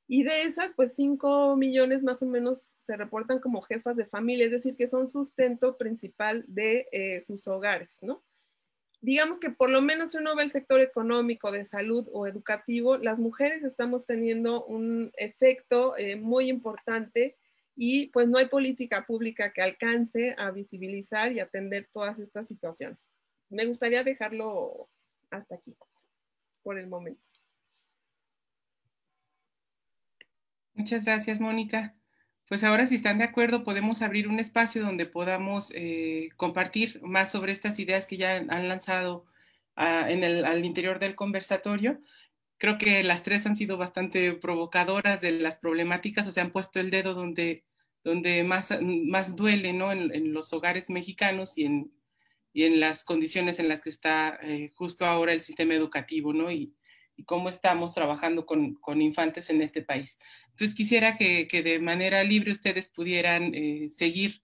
Y de esas, pues 5 millones más o menos se reportan como jefas de familia, es decir, que son sustento principal de sus hogares, ¿no? Digamos que por lo menos si uno ve el sector económico, de salud o educativo, las mujeres estamos teniendo un efecto muy importante, y pues no hay política pública que alcance a visibilizar y atender todas estas situaciones. Me gustaría dejarlo hasta aquí, por el momento. Muchas gracias, Mónica. Pues ahora, si están de acuerdo, podemos abrir un espacio donde podamos compartir más sobre estas ideas que ya han lanzado al interior del conversatorio. Creo que las tres han sido bastante provocadoras de las problemáticas, o sea, han puesto el dedo donde más duele, ¿no? En los hogares mexicanos y en las condiciones en las que está justo ahora el sistema educativo, ¿no? Y cómo estamos trabajando con infantes en este país. Entonces quisiera que de manera libre ustedes pudieran seguir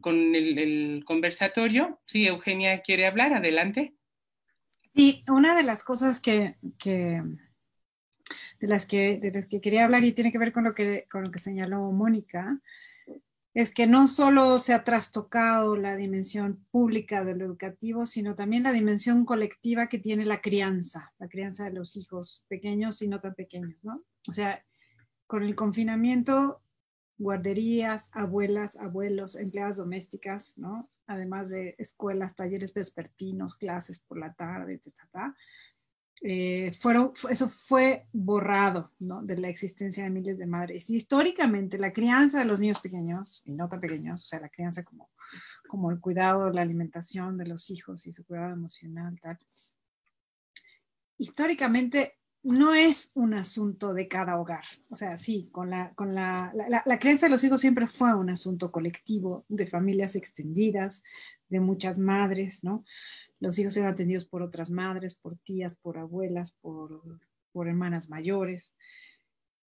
con el conversatorio. Sí, Eugenia quiere hablar, adelante. Sí, una de las cosas de las que quería hablar, y tiene que ver con lo que señaló Mónica, es que no solo se ha trastocado la dimensión pública de lo educativo, sino también la dimensión colectiva que tiene la crianza de los hijos pequeños y no tan pequeños, ¿no? O sea, con el confinamiento, guarderías, abuelas, abuelos, empleadas domésticas, ¿no? Además de escuelas, talleres vespertinos, clases por la tarde, etc. Eso fue borrado, ¿no? De la existencia de miles de madres. Y históricamente la crianza de los niños pequeños, y no tan pequeños, o sea, la crianza como el cuidado, la alimentación de los hijos y su cuidado emocional, tal, históricamente no es un asunto de cada hogar. O sea, sí, la crianza de los hijos siempre fue un asunto colectivo, de familias extendidas, de muchas madres, ¿no? Los hijos eran atendidos por otras madres, por tías, por abuelas, por hermanas mayores.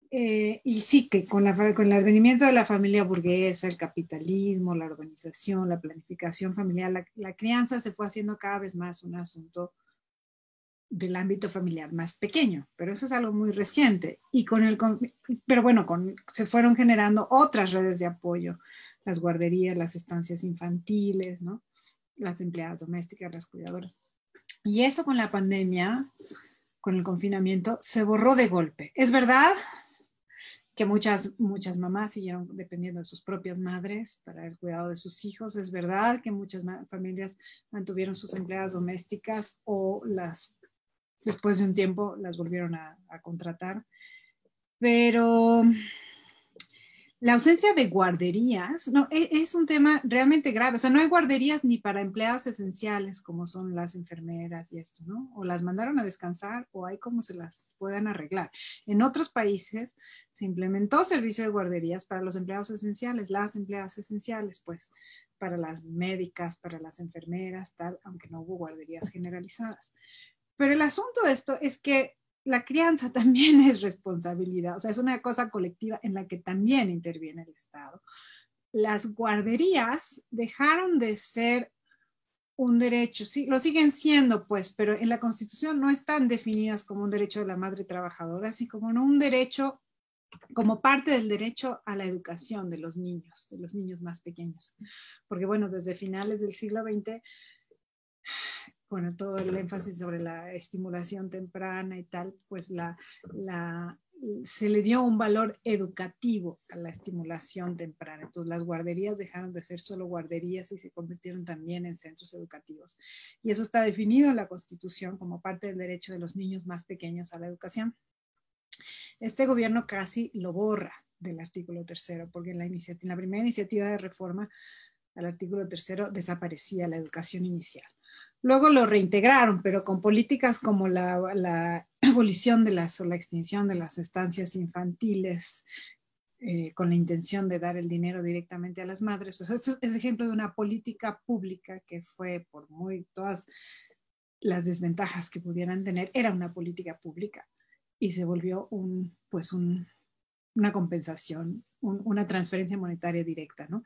Y sí que con el advenimiento de la familia burguesa, el capitalismo, la urbanización, la planificación familiar, la crianza se fue haciendo cada vez más un asunto del ámbito familiar más pequeño, pero eso es algo muy reciente. Pero bueno, se fueron generando otras redes de apoyo, las guarderías, las estancias infantiles, ¿no? Las empleadas domésticas, las cuidadoras. Y eso con la pandemia, con el confinamiento, se borró de golpe. Es verdad que muchas mamás siguieron dependiendo de sus propias madres para el cuidado de sus hijos. Es verdad que muchas familias mantuvieron sus empleadas domésticas o después de un tiempo las volvieron a contratar. Pero La ausencia de guarderías, no, es un tema realmente grave. O sea, no hay guarderías ni para empleadas esenciales como son las enfermeras y esto, ¿no? O las mandaron a descansar o hay como se las puedan arreglar. En otros países se implementó servicio de guarderías para los empleados esenciales, las empleadas esenciales, pues, para las médicas, para las enfermeras, tal, aunque no hubo guarderías generalizadas. Pero el asunto de esto es que la crianza también es responsabilidad, o sea, es una cosa colectiva en la que también interviene el Estado. Las guarderías dejaron de ser un derecho, sí, lo siguen siendo, pues, pero en la Constitución no están definidas como un derecho de la madre trabajadora, así como no un derecho, como parte del derecho a la educación de los niños más pequeños. Porque, bueno, desde finales del siglo XX bueno, todo el énfasis sobre la estimulación temprana y tal, pues se le dio un valor educativo a la estimulación temprana. Entonces las guarderías dejaron de ser solo guarderías y se convirtieron también en centros educativos. Y eso está definido en la Constitución como parte del derecho de los niños más pequeños a la educación. Este gobierno casi lo borra del artículo 3, porque en la primera iniciativa de reforma al artículo 3 desaparecía la educación inicial. Luego lo reintegraron, pero con políticas como la abolición de o la extinción de las estancias infantiles, con la intención de dar el dinero directamente a las madres. O sea, esto es ejemplo de una política pública que fue por todas las desventajas que pudieran tener, era una política pública y se volvió una compensación, una transferencia monetaria directa, ¿no?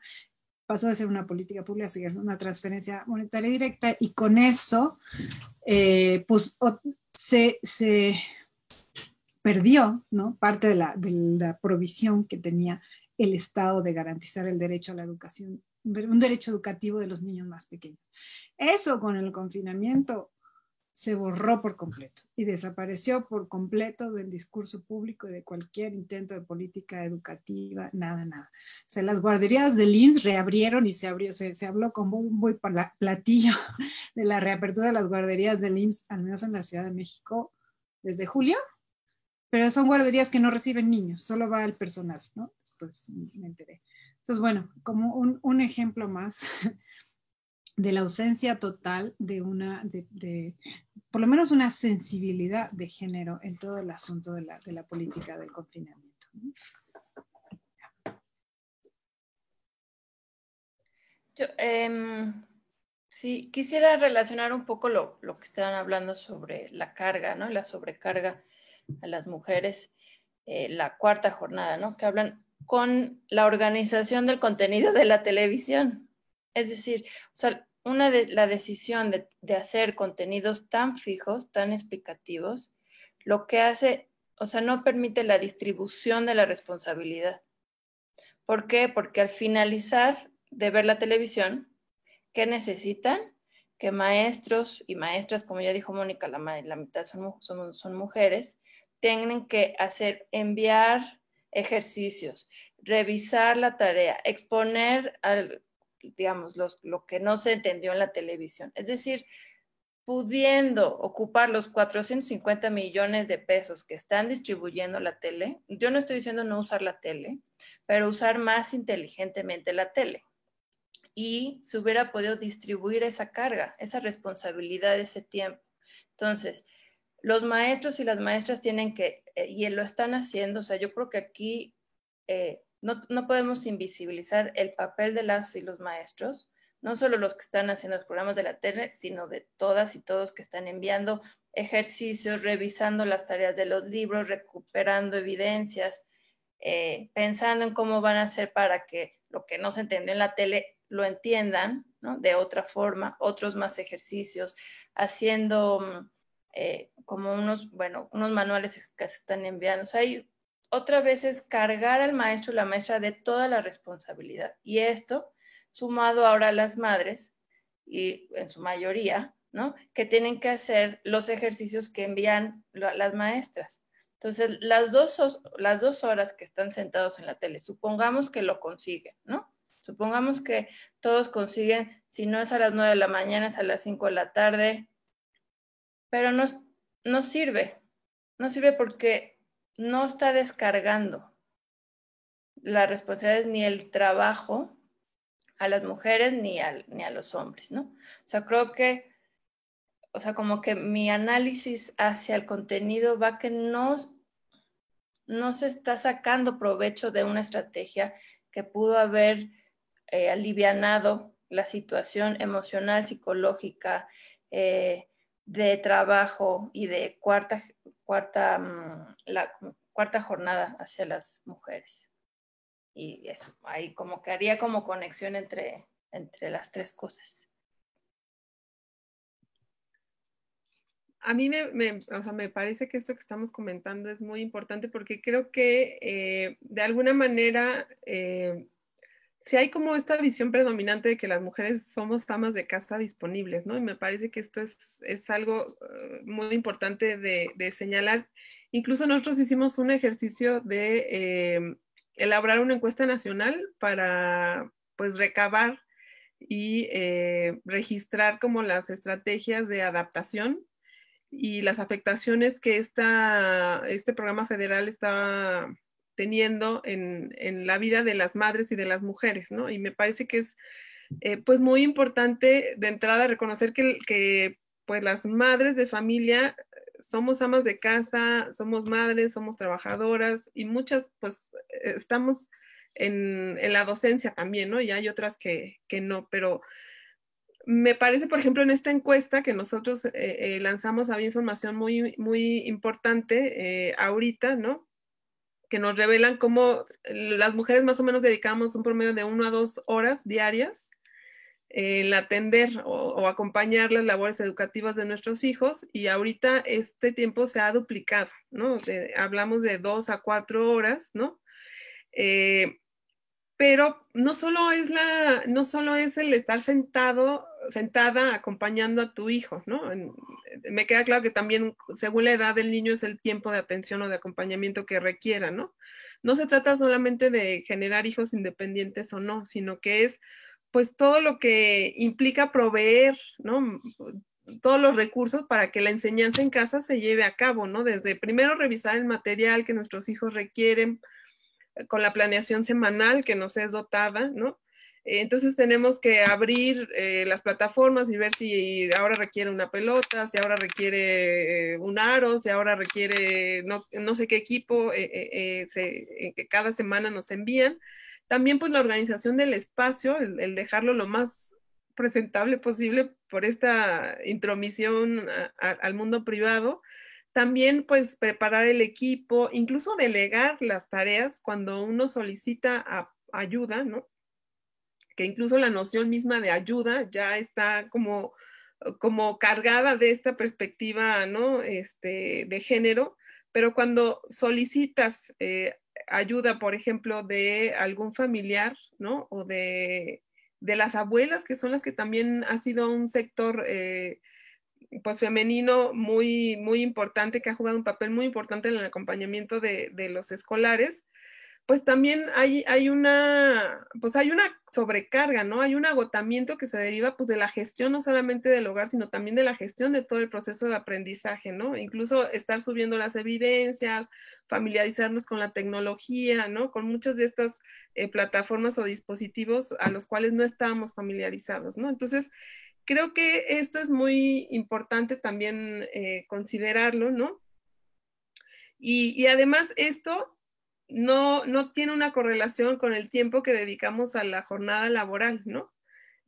Pasó de ser una política pública a ser una transferencia monetaria directa y con eso pues se perdió, ¿no? Parte de la provisión que tenía el Estado de garantizar el derecho a la educación, un derecho educativo de los niños más pequeños. Eso con el confinamiento se borró por completo y desapareció por completo del discurso público y de cualquier intento de política educativa, nada, nada. O sea, las guarderías del IMSS reabrieron y se habló como un muy platillo de la reapertura de las guarderías del IMSS, al menos en la Ciudad de México, desde julio, pero son guarderías que no reciben niños, solo va el personal, ¿no? Después me enteré. Entonces, bueno, como un ejemplo más de la ausencia total de por lo menos una sensibilidad de género en todo el asunto de la política del confinamiento. Yo sí, quisiera relacionar un poco lo que estaban hablando sobre la carga, ¿no? La sobrecarga a las mujeres, la cuarta jornada, ¿no? Que hablan con la organización del contenido de la televisión. Es decir, o sea, la decisión de hacer contenidos tan fijos, tan explicativos, lo que hace, o sea, no permite la distribución de la responsabilidad. ¿Por qué? Porque al finalizar de ver la televisión, ¿qué necesitan? Que maestros y maestras, como ya dijo Mónica, la mitad son mujeres, tienen que enviar ejercicios, revisar la tarea, exponer, digamos, lo que no se entendió en la televisión. Es decir, pudiendo ocupar los 450 millones de pesos que están distribuyendo la tele, yo no estoy diciendo no usar la tele, pero usar más inteligentemente la tele. Y se hubiera podido distribuir esa carga, esa responsabilidad, ese tiempo. Entonces, los maestros y las maestras tienen que, y lo están haciendo, o sea, yo creo que aquí no podemos invisibilizar el papel de las y los maestros, no solo los que están haciendo los programas de la tele, sino de todas y todos que están enviando ejercicios, revisando las tareas de los libros, recuperando evidencias, pensando en cómo van a hacer para que lo que no se entendió en la tele lo entiendan, ¿no? De otra forma, otros más ejercicios, haciendo como unos manuales que se están enviando. O sea, otra vez es cargar al maestro y la maestra de toda la responsabilidad. Y esto, sumado ahora a las madres, y en su mayoría, ¿no? Que tienen que hacer los ejercicios que envían las maestras. Entonces, las dos horas que están sentados en la tele, supongamos que lo consiguen, ¿no? Supongamos que todos consiguen, si no es a las 9 de la mañana, es a las 5 de la tarde, pero no sirve porque no está descargando. las responsabilidades ni el trabajo a las mujeres ni a los hombres, ¿no? O sea, creo que, o sea, como que mi análisis hacia el contenido va que no se está sacando provecho de una estrategia que pudo haber alivianado la situación emocional, psicológica, de trabajo y de la cuarta jornada hacia las mujeres. Y eso, ahí como que haría como conexión entre las tres cosas. A mí o sea, me parece que esto que estamos comentando es muy importante porque creo que de alguna manera sí hay como esta visión predominante de que las mujeres somos amas de casa disponibles, ¿no? Y me parece que esto es algo muy importante de señalar. Incluso nosotros hicimos un ejercicio de elaborar una encuesta nacional para, pues, recabar y registrar como las estrategias de adaptación y las afectaciones que este programa federal está teniendo en la vida de las madres y de las mujeres, ¿no? Y me parece que es pues muy importante de entrada reconocer que pues las madres de familia somos amas de casa, somos madres, somos trabajadoras y muchas pues estamos en la docencia también, ¿no? Y hay otras que no, pero me parece, por ejemplo, en esta encuesta que nosotros lanzamos, había información muy, muy importante ahorita, ¿no? Que nos revelan cómo las mujeres más o menos dedicamos un promedio de 1 a 2 horas diarias en atender o acompañar las labores educativas de nuestros hijos, y ahorita este tiempo se ha duplicado, ¿no? Hablamos de 2 a 4 horas, ¿no? Pero no solo es el estar sentada acompañando a tu hijo, ¿no? Me queda claro que también, según la edad del niño, es el tiempo de atención o de acompañamiento que requiera, ¿no? No se trata solamente de generar hijos independientes o no, sino que es, pues, todo lo que implica proveer, ¿no? Todos los recursos para que la enseñanza en casa se lleve a cabo, ¿no? Desde primero revisar el material que nuestros hijos requieren, con la planeación semanal que nos es dotada, ¿no? Entonces tenemos que abrir las plataformas y ver si ahora requiere una pelota, si ahora requiere un aro, si ahora requiere no sé qué equipo que cada semana nos envían. También pues la organización del espacio, el dejarlo lo más presentable posible por esta intromisión al mundo privado. También, pues, preparar el equipo, incluso delegar las tareas cuando uno solicita ayuda, ¿no? Que incluso la noción misma de ayuda ya está como cargada de esta perspectiva, ¿no? De género, pero cuando solicitas ayuda, por ejemplo, de algún familiar, ¿no? O de las abuelas, que son las que también ha sido un sector pues femenino muy, muy importante, que ha jugado un papel muy importante en el acompañamiento de los escolares, pues también hay una sobrecarga, ¿no? Hay un agotamiento que se deriva pues de la gestión no solamente del hogar, sino también de la gestión de todo el proceso de aprendizaje, ¿no? Incluso estar subiendo las evidencias, familiarizarnos con la tecnología, ¿no? Con muchas de estas plataformas o dispositivos a los cuales no estábamos familiarizados, ¿no? Entonces, creo que esto es muy importante también considerarlo, ¿no? Y además esto no tiene una correlación con el tiempo que dedicamos a la jornada laboral, ¿no?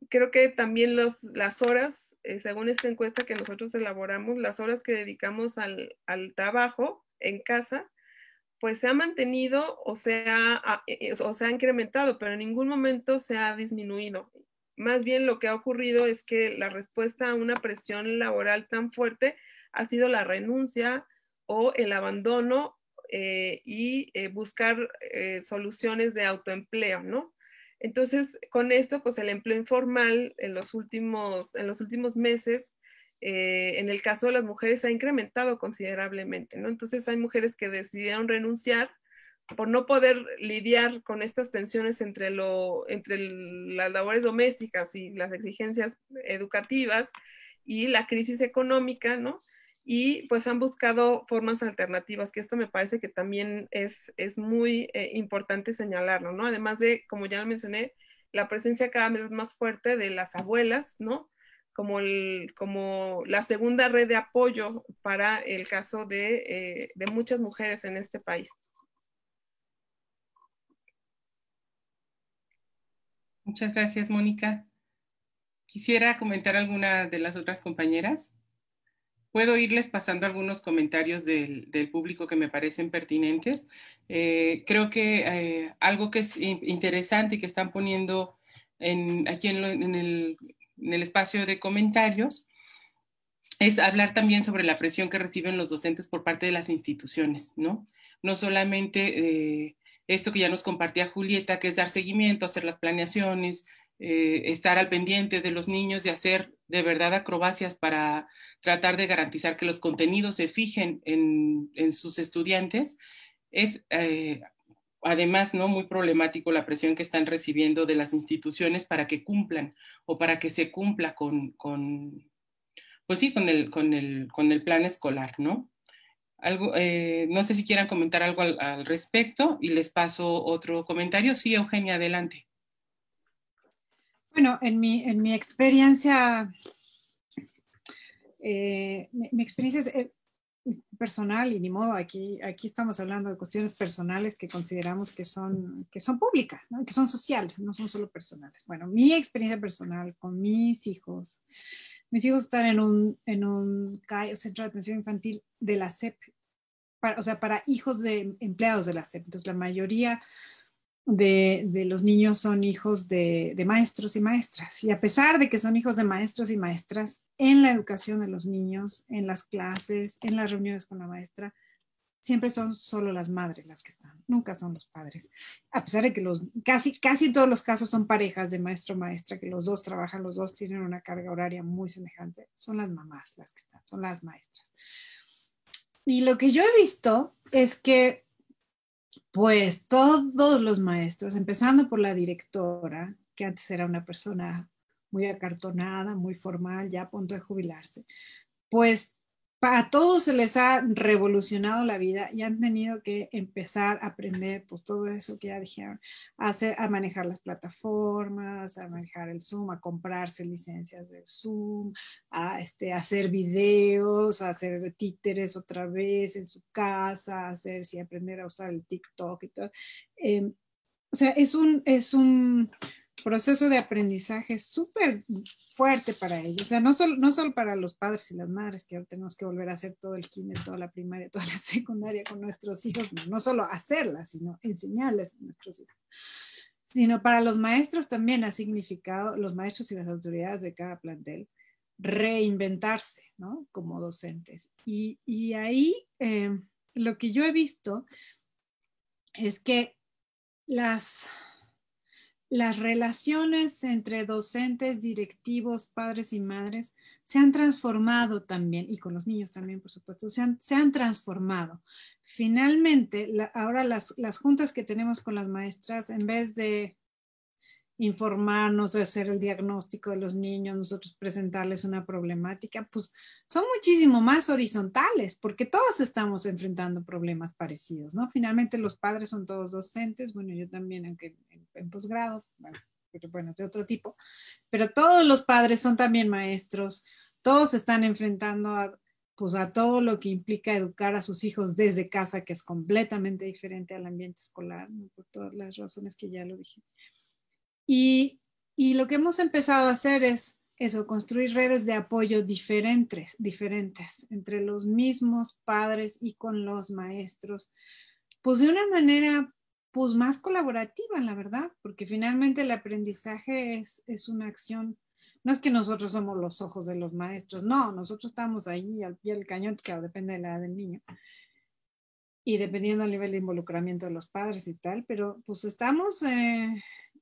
Creo que también las horas, según esta encuesta que nosotros elaboramos, las horas que dedicamos al trabajo en casa, pues se ha mantenido o se ha incrementado, pero en ningún momento se ha disminuido. Más bien lo que ha ocurrido es que la respuesta a una presión laboral tan fuerte ha sido la renuncia o el abandono y buscar soluciones de autoempleo, ¿no? Entonces, con esto, pues el empleo informal en los últimos meses, en el caso de las mujeres, ha incrementado considerablemente, ¿no? Entonces, hay mujeres que decidieron renunciar por no poder lidiar con estas tensiones entre las labores domésticas y las exigencias educativas y la crisis económica, ¿no? y pues han buscado formas alternativas, que esto me parece que también es muy importante señalarlo, ¿no? Además de, como ya lo mencioné, la presencia cada vez más fuerte de las abuelas, ¿no? Como la segunda red de apoyo para el caso de muchas mujeres en este país. Muchas gracias, Mónica. Quisiera comentar alguna de las otras compañeras. Puedo irles pasando algunos comentarios del público que me parecen pertinentes. Creo que algo que es interesante y que están poniendo aquí en el espacio de comentarios es hablar también sobre la presión que reciben los docentes por parte de las instituciones, ¿no? No solamente esto que ya nos compartía Julieta, que es dar seguimiento, hacer las planeaciones, estar al pendiente de los niños y hacer de verdad acrobacias para tratar de garantizar que los contenidos se fijen en sus estudiantes, es además, ¿no?, muy problemático la presión que están recibiendo de las instituciones para que cumplan o para que se cumpla pues sí, con el plan escolar, ¿no? Algo, no sé si quieran comentar algo al respecto y les paso otro comentario. Sí, Eugenia, adelante. Bueno, en mi experiencia, mi experiencia es personal y ni modo, aquí estamos hablando de cuestiones personales que consideramos que son públicas, ¿no? Que son sociales, no son solo personales. Bueno, mi experiencia personal con mis hijos están en un CAI, o Centro de Atención Infantil de la SEP, para hijos de empleados de la SEP. Entonces, la mayoría de los niños son hijos de maestros y maestras. Y a pesar de que son hijos de maestros y maestras, en la educación de los niños, en las clases, en las reuniones con la maestra, siempre son solo las madres las que están, nunca son los padres. A pesar de que casi en todos los casos son parejas de maestro-maestra, que los dos trabajan, los dos tienen una carga horaria muy semejante, son las mamás las que están, son las maestras. Y lo que yo he visto es que pues todos los maestros, empezando por la directora, que antes era una persona muy acartonada, muy formal, ya a punto de jubilarse, pues a todos se les ha revolucionado la vida y han tenido que empezar a aprender pues todo eso que ya dijeron, a manejar las plataformas, a manejar el Zoom, a comprarse licencias del Zoom, a hacer videos, a hacer títeres otra vez en su casa, aprender a usar el TikTok y todo. O sea, es un proceso de aprendizaje súper fuerte para ellos. O sea, no solo para los padres y las madres, que ahora tenemos que volver a hacer todo el kinder, toda la primaria, toda la secundaria con nuestros hijos, no solo hacerla, sino enseñarles a nuestros hijos. Sino para los maestros también ha significado, los maestros y las autoridades de cada plantel, reinventarse, ¿no? Como docentes. Y ahí lo que yo he visto es que las relaciones entre docentes, directivos, padres y madres se han transformado también, y con los niños también, por supuesto, se han transformado. Finalmente, ahora las juntas que tenemos con las maestras, en vez de informarnos, de hacer el diagnóstico de los niños, nosotros presentarles una problemática, pues son muchísimo más horizontales, porque todos estamos enfrentando problemas parecidos, ¿no? Finalmente los padres son todos docentes, bueno, yo también, aunque en posgrado, bueno, de otro tipo, pero todos los padres son también maestros, todos están enfrentando a todo lo que implica educar a sus hijos desde casa, que es completamente diferente al ambiente escolar, ¿no? Por todas las razones que ya lo dije. Y lo que hemos empezado a hacer es eso, construir redes de apoyo diferentes entre los mismos padres y con los maestros, pues de una manera pues más colaborativa, la verdad, porque finalmente el aprendizaje es una acción. No es que nosotros somos los ojos de los maestros, no, nosotros estamos ahí al pie del cañón, claro, depende de la edad del niño y dependiendo del nivel de involucramiento de los padres y tal, pero pues estamos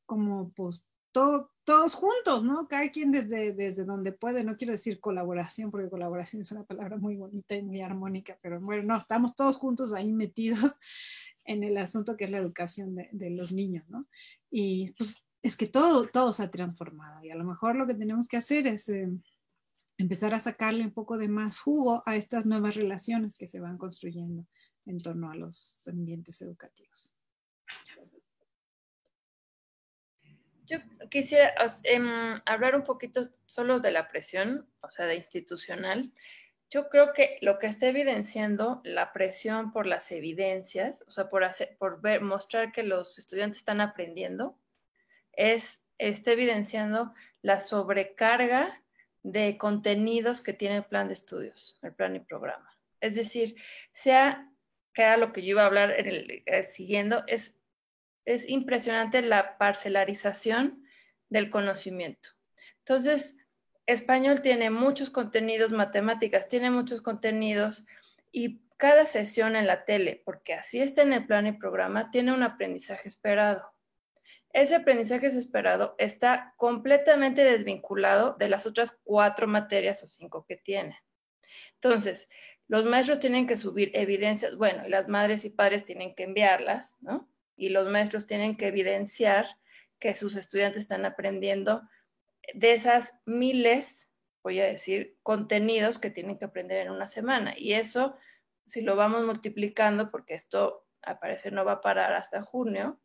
como pues todos juntos, ¿no? Cada quien desde donde puede, no quiero decir colaboración, porque colaboración es una palabra muy bonita y muy armónica, pero bueno, no, estamos todos juntos ahí metidos en el asunto que es la educación de los niños, ¿no? Y pues es que todo se ha transformado y a lo mejor lo que tenemos que hacer es empezar a sacarle un poco de más jugo a estas nuevas relaciones que se van construyendo en torno a los ambientes educativos. Yo quisiera hablar un poquito solo de la presión, o sea, de institucional. Yo creo que lo que está evidenciando la presión por las evidencias, o sea, mostrar que los estudiantes están aprendiendo, está evidenciando la sobrecarga de contenidos que tiene el plan de estudios, el plan y programa. Es decir, que era lo que yo iba a hablar siguiendo, es impresionante la parcelarización del conocimiento. Entonces, español tiene muchos contenidos, matemáticas tiene muchos contenidos, y cada sesión en la tele, porque así está en el plan y programa, tiene un aprendizaje esperado. Ese aprendizaje esperado está completamente desvinculado de las otras 4 materias o 5 que tiene. Entonces, los maestros tienen que subir evidencias, bueno, y las madres y padres tienen que enviarlas, ¿no? Y los maestros tienen que evidenciar que sus estudiantes están aprendiendo de esas miles, voy a decir, contenidos que tienen que aprender en una semana. Y eso, si lo vamos multiplicando, porque esto al parecer no va a parar hasta junio,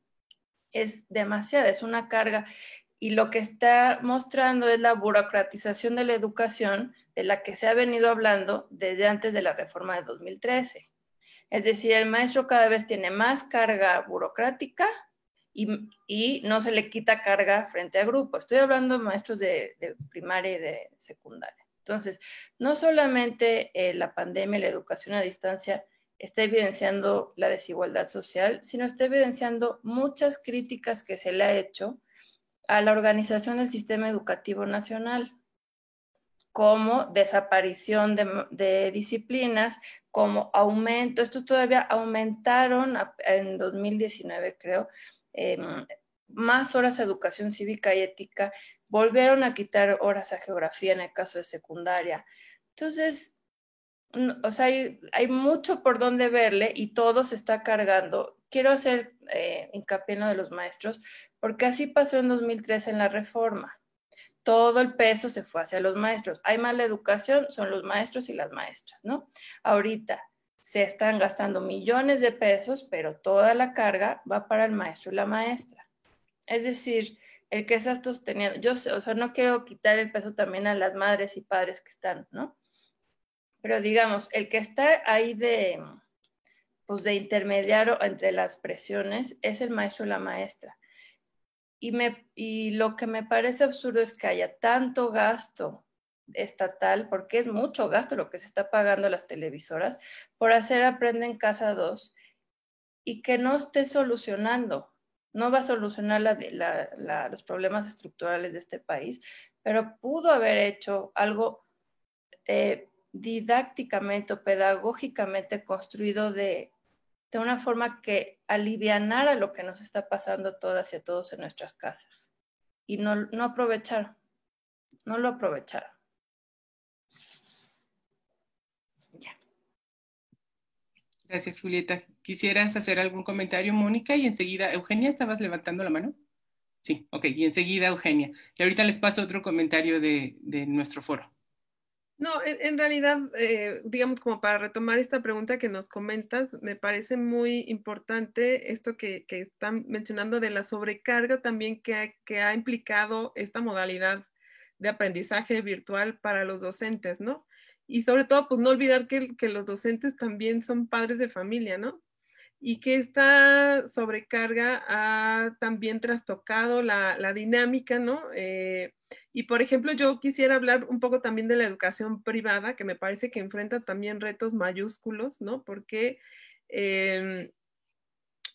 es demasiada, es una carga. Y lo que está mostrando es la burocratización de la educación de la que se ha venido hablando desde antes de la reforma de 2013. Es decir, el maestro cada vez tiene más carga burocrática y no se le quita carga frente a grupo. Estoy hablando de maestros de primaria y de secundaria. Entonces, no solamente la pandemia y la educación a distancia está evidenciando la desigualdad social, sino está evidenciando muchas críticas que se le ha hecho a la organización del sistema educativo nacional, como desaparición de disciplinas, como aumento, estos todavía aumentaron en 2019, creo, más horas de educación cívica y ética, volvieron a quitar horas a geografía en el caso de secundaria. Entonces, o sea, hay mucho por donde verle y todo se está cargando. Quiero hacer hincapié en lo de los maestros, porque así pasó en 2013 en la reforma. Todo el peso se fue hacia los maestros. Hay mala educación, son los maestros y las maestras, ¿no? Ahorita se están gastando millones de pesos, pero toda la carga va para el maestro y la maestra. Es decir, el que está sosteniendo, yo, o sea, no quiero quitar el peso también a las madres y padres que están, ¿no? Pero digamos, el que está ahí pues de intermediario entre las presiones es el maestro y la maestra. Y lo que me parece absurdo es que haya tanto gasto estatal, porque es mucho gasto lo que se está pagando a las televisoras, por hacer Aprende en Casa 2, y que no esté solucionando. No va a solucionar los problemas estructurales de este país, pero pudo haber hecho algo didácticamente o pedagógicamente construido de una forma que alivianara lo que nos está pasando a todas y a todos en nuestras casas. Y no aprovecharon, no lo aprovecharon. Ya. Gracias, Julieta. ¿Quisieras hacer algún comentario, Mónica? Y enseguida, Eugenia, ¿estabas levantando la mano? Sí, ok, y enseguida Eugenia. Y ahorita les paso otro comentario de nuestro foro. No, en realidad, digamos, como para retomar esta pregunta que nos comentas, me parece muy importante esto que están mencionando de la sobrecarga también que ha implicado esta modalidad de aprendizaje virtual para los docentes, ¿no? Y sobre todo, pues no olvidar que los docentes también son padres de familia, ¿no? Y que esta sobrecarga ha también trastocado la dinámica, ¿no? Y por ejemplo, yo quisiera hablar un poco también de la educación privada, que me parece que enfrenta también retos mayúsculos, ¿no? Porque,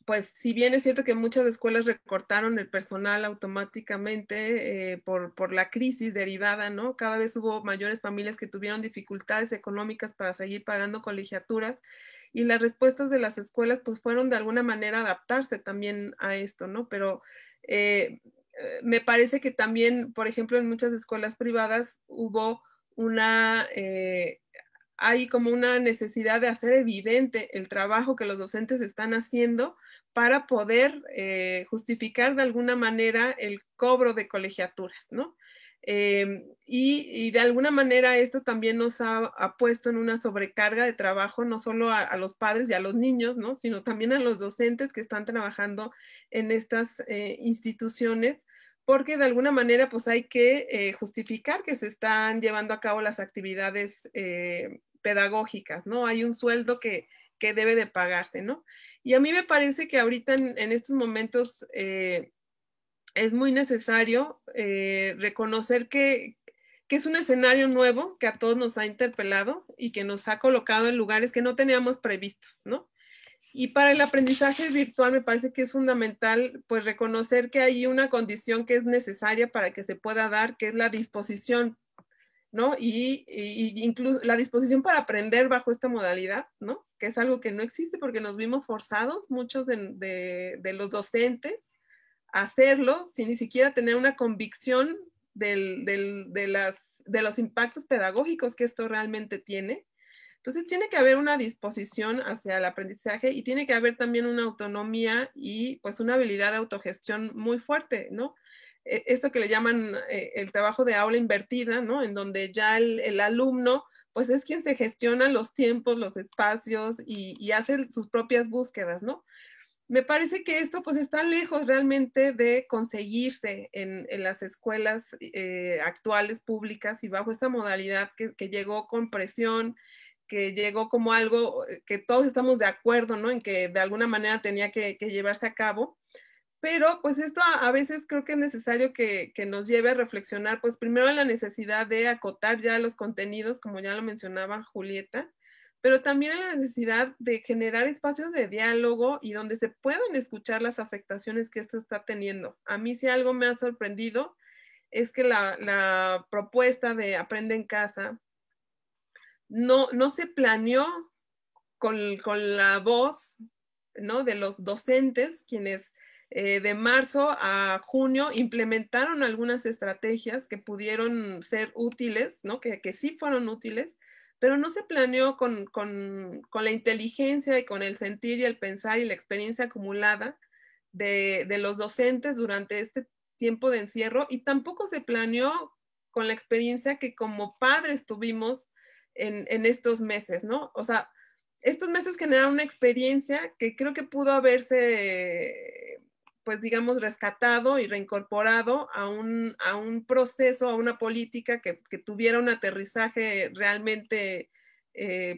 pues, si bien es cierto que muchas escuelas recortaron el personal automáticamente por la crisis derivada, ¿no? Cada vez hubo mayores familias que tuvieron dificultades económicas para seguir pagando colegiaturas, y las respuestas de las escuelas, pues, fueron de alguna manera adaptarse también a esto, ¿no? Pero me parece que también, por ejemplo, en muchas escuelas privadas hubo hay como una necesidad de hacer evidente el trabajo que los docentes están haciendo para poder justificar de alguna manera el cobro de colegiaturas, ¿no? Y de alguna manera esto también nos ha puesto en una sobrecarga de trabajo, no solo a los padres y a los niños, ¿no? Sino también a los docentes que están trabajando en estas instituciones, porque de alguna manera pues hay que justificar que se están llevando a cabo las actividades pedagógicas, ¿no? Hay un sueldo que debe de pagarse, ¿no? Y a mí me parece que ahorita en estos momentos es muy necesario reconocer que es un escenario nuevo que a todos nos ha interpelado y que nos ha colocado en lugares que no teníamos previstos, ¿no? Y para el aprendizaje virtual me parece que es fundamental pues reconocer que hay una condición que es necesaria para que se pueda dar, que es la disposición, ¿no? Y incluso la disposición para aprender bajo esta modalidad, ¿no? Que es algo que no existe porque nos vimos forzados, muchos de los docentes, a hacerlo sin ni siquiera tener una convicción de los impactos pedagógicos que esto realmente tiene. Entonces tiene que haber una disposición hacia el aprendizaje y tiene que haber también una autonomía y pues una habilidad de autogestión muy fuerte, ¿no? Esto que le llaman el trabajo de aula invertida, ¿no? En donde ya el alumno pues es quien se gestiona los tiempos, los espacios y hace sus propias búsquedas, ¿no? Me parece que esto pues está lejos realmente de conseguirse en las escuelas actuales públicas y bajo esta modalidad que llegó con presión, que llegó como algo que todos estamos de acuerdo, ¿no? En que de alguna manera tenía que llevarse a cabo. Pero pues esto a veces creo que es necesario que nos lleve a reflexionar, pues primero en la necesidad de acotar ya los contenidos, como ya lo mencionaba Julieta, pero también en la necesidad de generar espacios de diálogo y donde se puedan escuchar las afectaciones que esto está teniendo. A mí si algo me ha sorprendido es que la propuesta de Aprende en Casa no se planeó con la voz, ¿no? De los docentes, quienes de marzo a junio implementaron algunas estrategias que pudieron ser útiles, ¿no? Que sí fueron útiles, pero no se planeó con la inteligencia y con el sentir y el pensar y la experiencia acumulada de los docentes durante este tiempo de encierro, y tampoco se planeó con la experiencia que como padres tuvimos en estos meses, ¿no? O sea, estos meses generaron una experiencia que creo que pudo haberse, pues digamos, rescatado y reincorporado a un proceso, a una política que tuviera un aterrizaje realmente,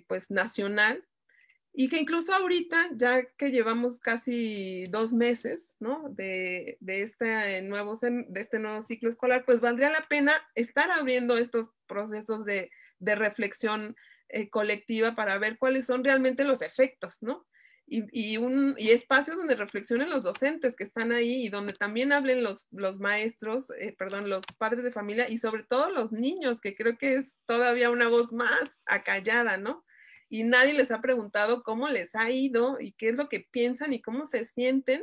pues, nacional. Y que incluso ahorita, ya que llevamos casi 2 meses, ¿no? de este nuevo ciclo escolar, pues valdría la pena estar abriendo estos procesos de reflexión colectiva para ver cuáles son realmente los efectos, ¿no? Y espacios donde reflexionen los docentes que están ahí y donde también hablen los maestros, los padres de familia y sobre todo los niños, que creo que es todavía una voz más acallada, ¿no? Y nadie les ha preguntado cómo les ha ido y qué es lo que piensan y cómo se sienten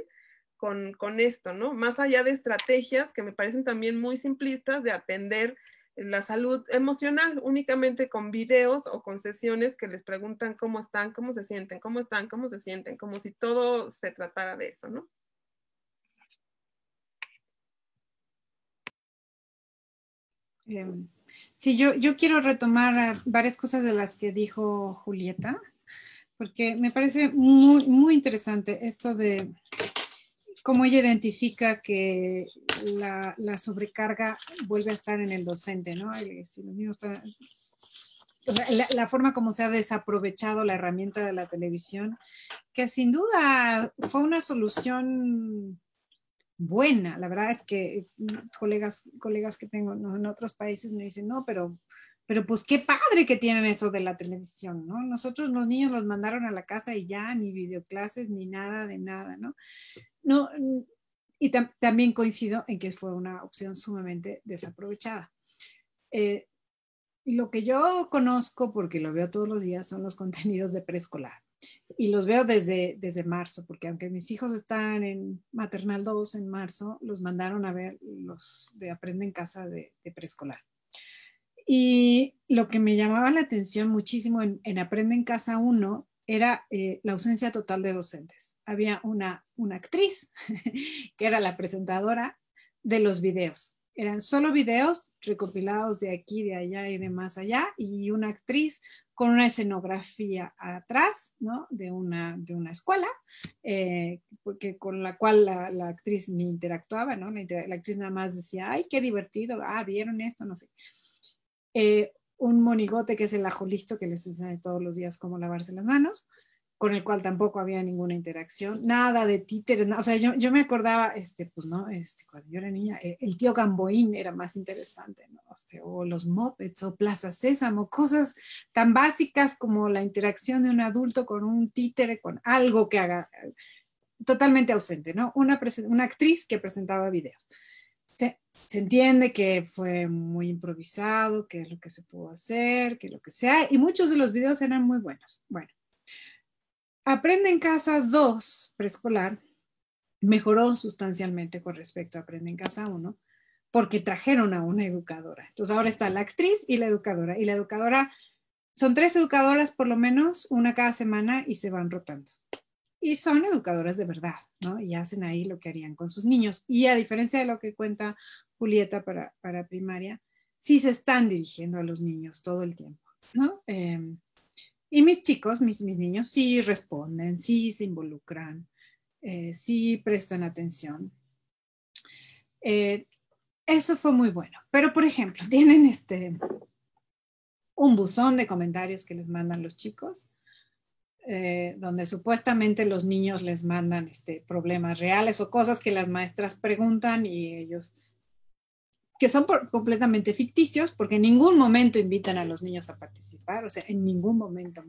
con esto, ¿no? Más allá de estrategias que me parecen también muy simplistas de atender la salud emocional únicamente con videos o con sesiones que les preguntan cómo están, cómo se sienten, cómo están, cómo se sienten, como si todo se tratara de eso, ¿no? Sí, yo quiero retomar varias cosas de las que dijo Julieta, porque me parece muy, muy interesante esto de cómo ella identifica que la sobrecarga vuelve a estar en el docente, ¿no? Si los niños están, o sea, la forma como se ha desaprovechado la herramienta de la televisión, que sin duda fue una solución buena. La verdad es que colegas que tengo en otros países me dicen, no, pero pues qué padre que tienen eso de la televisión, ¿no? Nosotros los niños los mandaron a la casa y ya, ni videoclases, ni nada de nada, ¿no? No, y también coincido en que fue una opción sumamente desaprovechada. Lo que yo conozco, porque lo veo todos los días, son los contenidos de preescolar. Y los veo desde marzo, porque aunque mis hijos están en maternal 2 en marzo, los mandaron a ver los de Aprende en Casa de preescolar. Y lo que me llamaba la atención muchísimo en Aprende en Casa 1 era la ausencia total de docentes. Había una actriz que era la presentadora de los videos. Eran solo videos recopilados de aquí, de allá y de más allá, y una actriz con una escenografía atrás, ¿no? De una escuela, porque con la cual la actriz ni interactuaba, ¿no? La actriz nada más decía, ay, qué divertido, ¿vieron esto? No sé. Un monigote que es el ajolisto que les enseña todos los días cómo lavarse las manos, con el cual tampoco había ninguna interacción, nada de títeres, o sea, yo me acordaba, pues no, cuando yo era niña, el tío Gamboín era más interesante, ¿no? O los Muppets, o Plaza Sésamo, cosas tan básicas como la interacción de un adulto con un títere, con algo que haga, totalmente ausente, ¿no? Una actriz que presentaba videos. Se entiende que fue muy improvisado, que es lo que se pudo hacer, que lo que sea, y muchos de los videos eran muy buenos. Bueno, Aprende en Casa 2, preescolar, mejoró sustancialmente con respecto a Aprende en Casa 1, porque trajeron a una educadora. Entonces ahora está la actriz y la educadora, son 3 educadoras por lo menos, una cada semana, y se van rotando. Y son educadoras de verdad, ¿no? Y hacen ahí lo que harían con sus niños. Y a diferencia de lo que cuenta Julieta para primaria, sí se están dirigiendo a los niños todo el tiempo, ¿no? Y mis chicos, mis niños, sí responden, sí se involucran, sí prestan atención. Eso fue muy bueno. Pero, por ejemplo, tienen un buzón de comentarios que les mandan los chicos, donde supuestamente los niños les mandan problemas reales o cosas que las maestras preguntan y ellos, que son completamente ficticios, porque en ningún momento invitan a los niños a participar, o sea, en ningún momento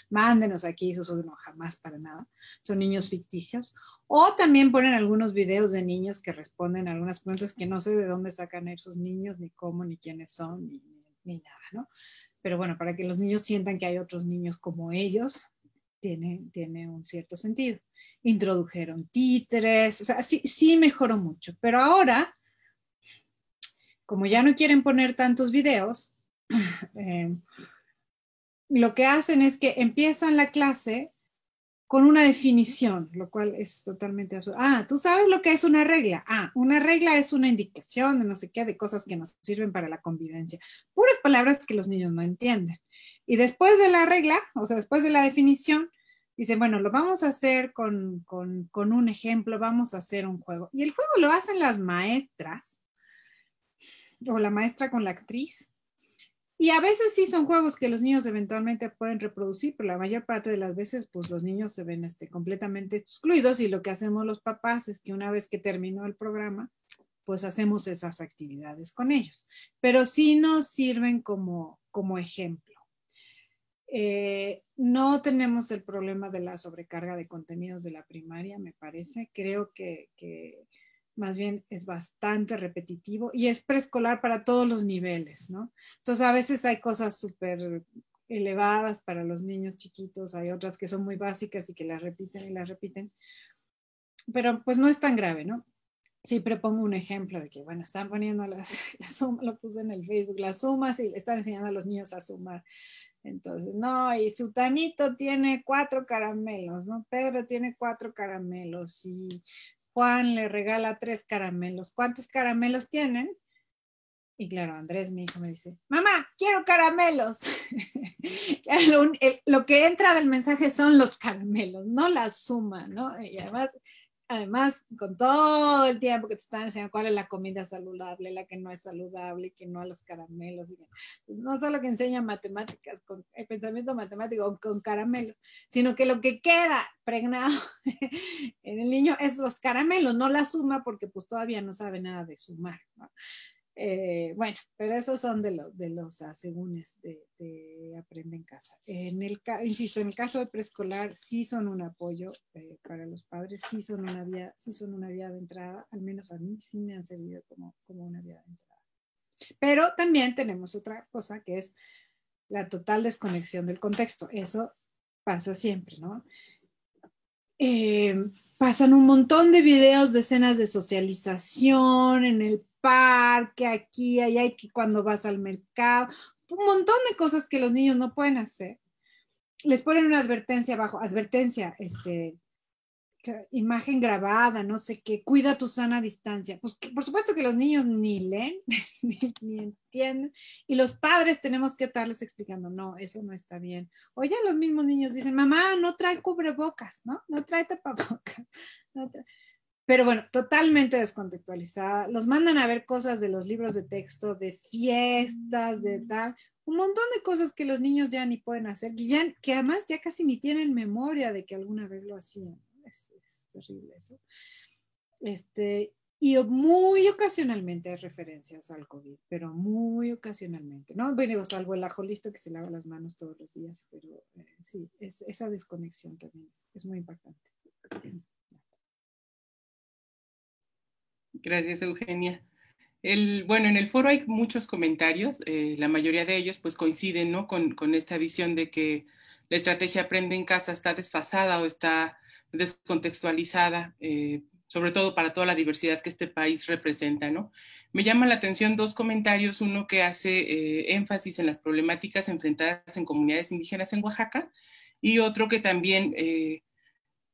mándenos aquí, eso no, jamás, para nada, son niños ficticios. O también ponen algunos videos de niños que responden a algunas preguntas que no sé de dónde sacan esos niños, ni cómo, ni quiénes son, ni nada, ¿no? Pero bueno, para que los niños sientan que hay otros niños como ellos, tiene un cierto sentido. Introdujeron títeres, o sea, sí mejoró mucho, pero ahora, como ya no quieren poner tantos videos, lo que hacen es que empiezan la clase con una definición, lo cual es totalmente absurdo. ¿Tú sabes lo que es una regla? Una regla es una indicación de no sé qué, de cosas que nos sirven para la convivencia. Puras palabras que los niños no entienden. Y después de la regla, o sea, después de la definición, dicen, bueno, lo vamos a hacer con un ejemplo, vamos a hacer un juego. Y el juego lo hacen las maestras, o la maestra con la actriz. Y a veces sí son juegos que los niños eventualmente pueden reproducir, pero la mayor parte de las veces, pues los niños se ven completamente excluidos, y lo que hacemos los papás es que una vez que terminó el programa, pues hacemos esas actividades con ellos. Pero sí nos sirven como ejemplo. No tenemos el problema de la sobrecarga de contenidos de la primaria, me parece. Creo que más bien es bastante repetitivo y es preescolar para todos los niveles, ¿no? Entonces a veces hay cosas súper elevadas para los niños chiquitos, hay otras que son muy básicas y que las repiten y las repiten, pero pues no es tan grave, ¿no? Siempre pongo un ejemplo de que, bueno, están poniendo las sumas, lo puse en el Facebook, las sumas, y le están enseñando a los niños a sumar. Entonces, no, y Sutanito tiene 4 caramelos, ¿no? Pedro tiene 4 caramelos y Juan le regala 3 caramelos. ¿Cuántos caramelos tienen? Y claro, Andrés, mi hijo, me dice, mamá, quiero caramelos. Lo que entra del mensaje son los caramelos, no la suma, ¿no? Y además, con todo el tiempo que te están enseñando cuál es la comida saludable, la que no es saludable, que no a los caramelos. No solo que enseñan matemáticas, con el pensamiento matemático con caramelos, sino que lo que queda pregnado en el niño es los caramelos, no la suma, porque pues todavía no sabe nada de sumar, ¿no? Bueno, pero esos son de los asegúnes de Aprende en Casa. Insisto, en el caso del preescolar sí son un apoyo para los padres, sí son una vía de entrada, al menos a mí sí me han servido como una vía de entrada. Pero también tenemos otra cosa, que es la total desconexión del contexto. Eso pasa siempre, ¿no? Pasan un montón de videos de escenas de socialización en el parque, aquí, allá, y que cuando vas al mercado, un montón de cosas que los niños no pueden hacer. Les ponen una advertencia abajo, imagen grabada, no sé qué, cuida tu sana distancia. Pues por supuesto que los niños ni leen, ni entienden, y los padres tenemos que estarles explicando, no, eso no está bien. O ya los mismos niños dicen, mamá, no trae cubrebocas, ¿no? No trae tapabocas. No trae. Pero bueno, totalmente descontextualizada. Los mandan a ver cosas de los libros de texto, de fiestas, de tal, un montón de cosas que los niños ya ni pueden hacer, que además ya casi ni tienen memoria de que alguna vez lo hacían. Es terrible eso. Y muy ocasionalmente hay referencias al COVID, pero muy ocasionalmente, ¿no? Bueno, salvo el ajolisto que se lava las manos todos los días, pero sí, esa desconexión también es muy impactante. Gracias, Eugenia. Bueno, en el foro hay muchos comentarios, la mayoría de ellos pues coinciden, ¿no? con esta visión de que la estrategia Aprende en Casa está desfasada o está descontextualizada, sobre todo para toda la diversidad que este país representa, ¿no? Me llama la atención dos comentarios, uno que hace énfasis en las problemáticas enfrentadas en comunidades indígenas en Oaxaca y otro que también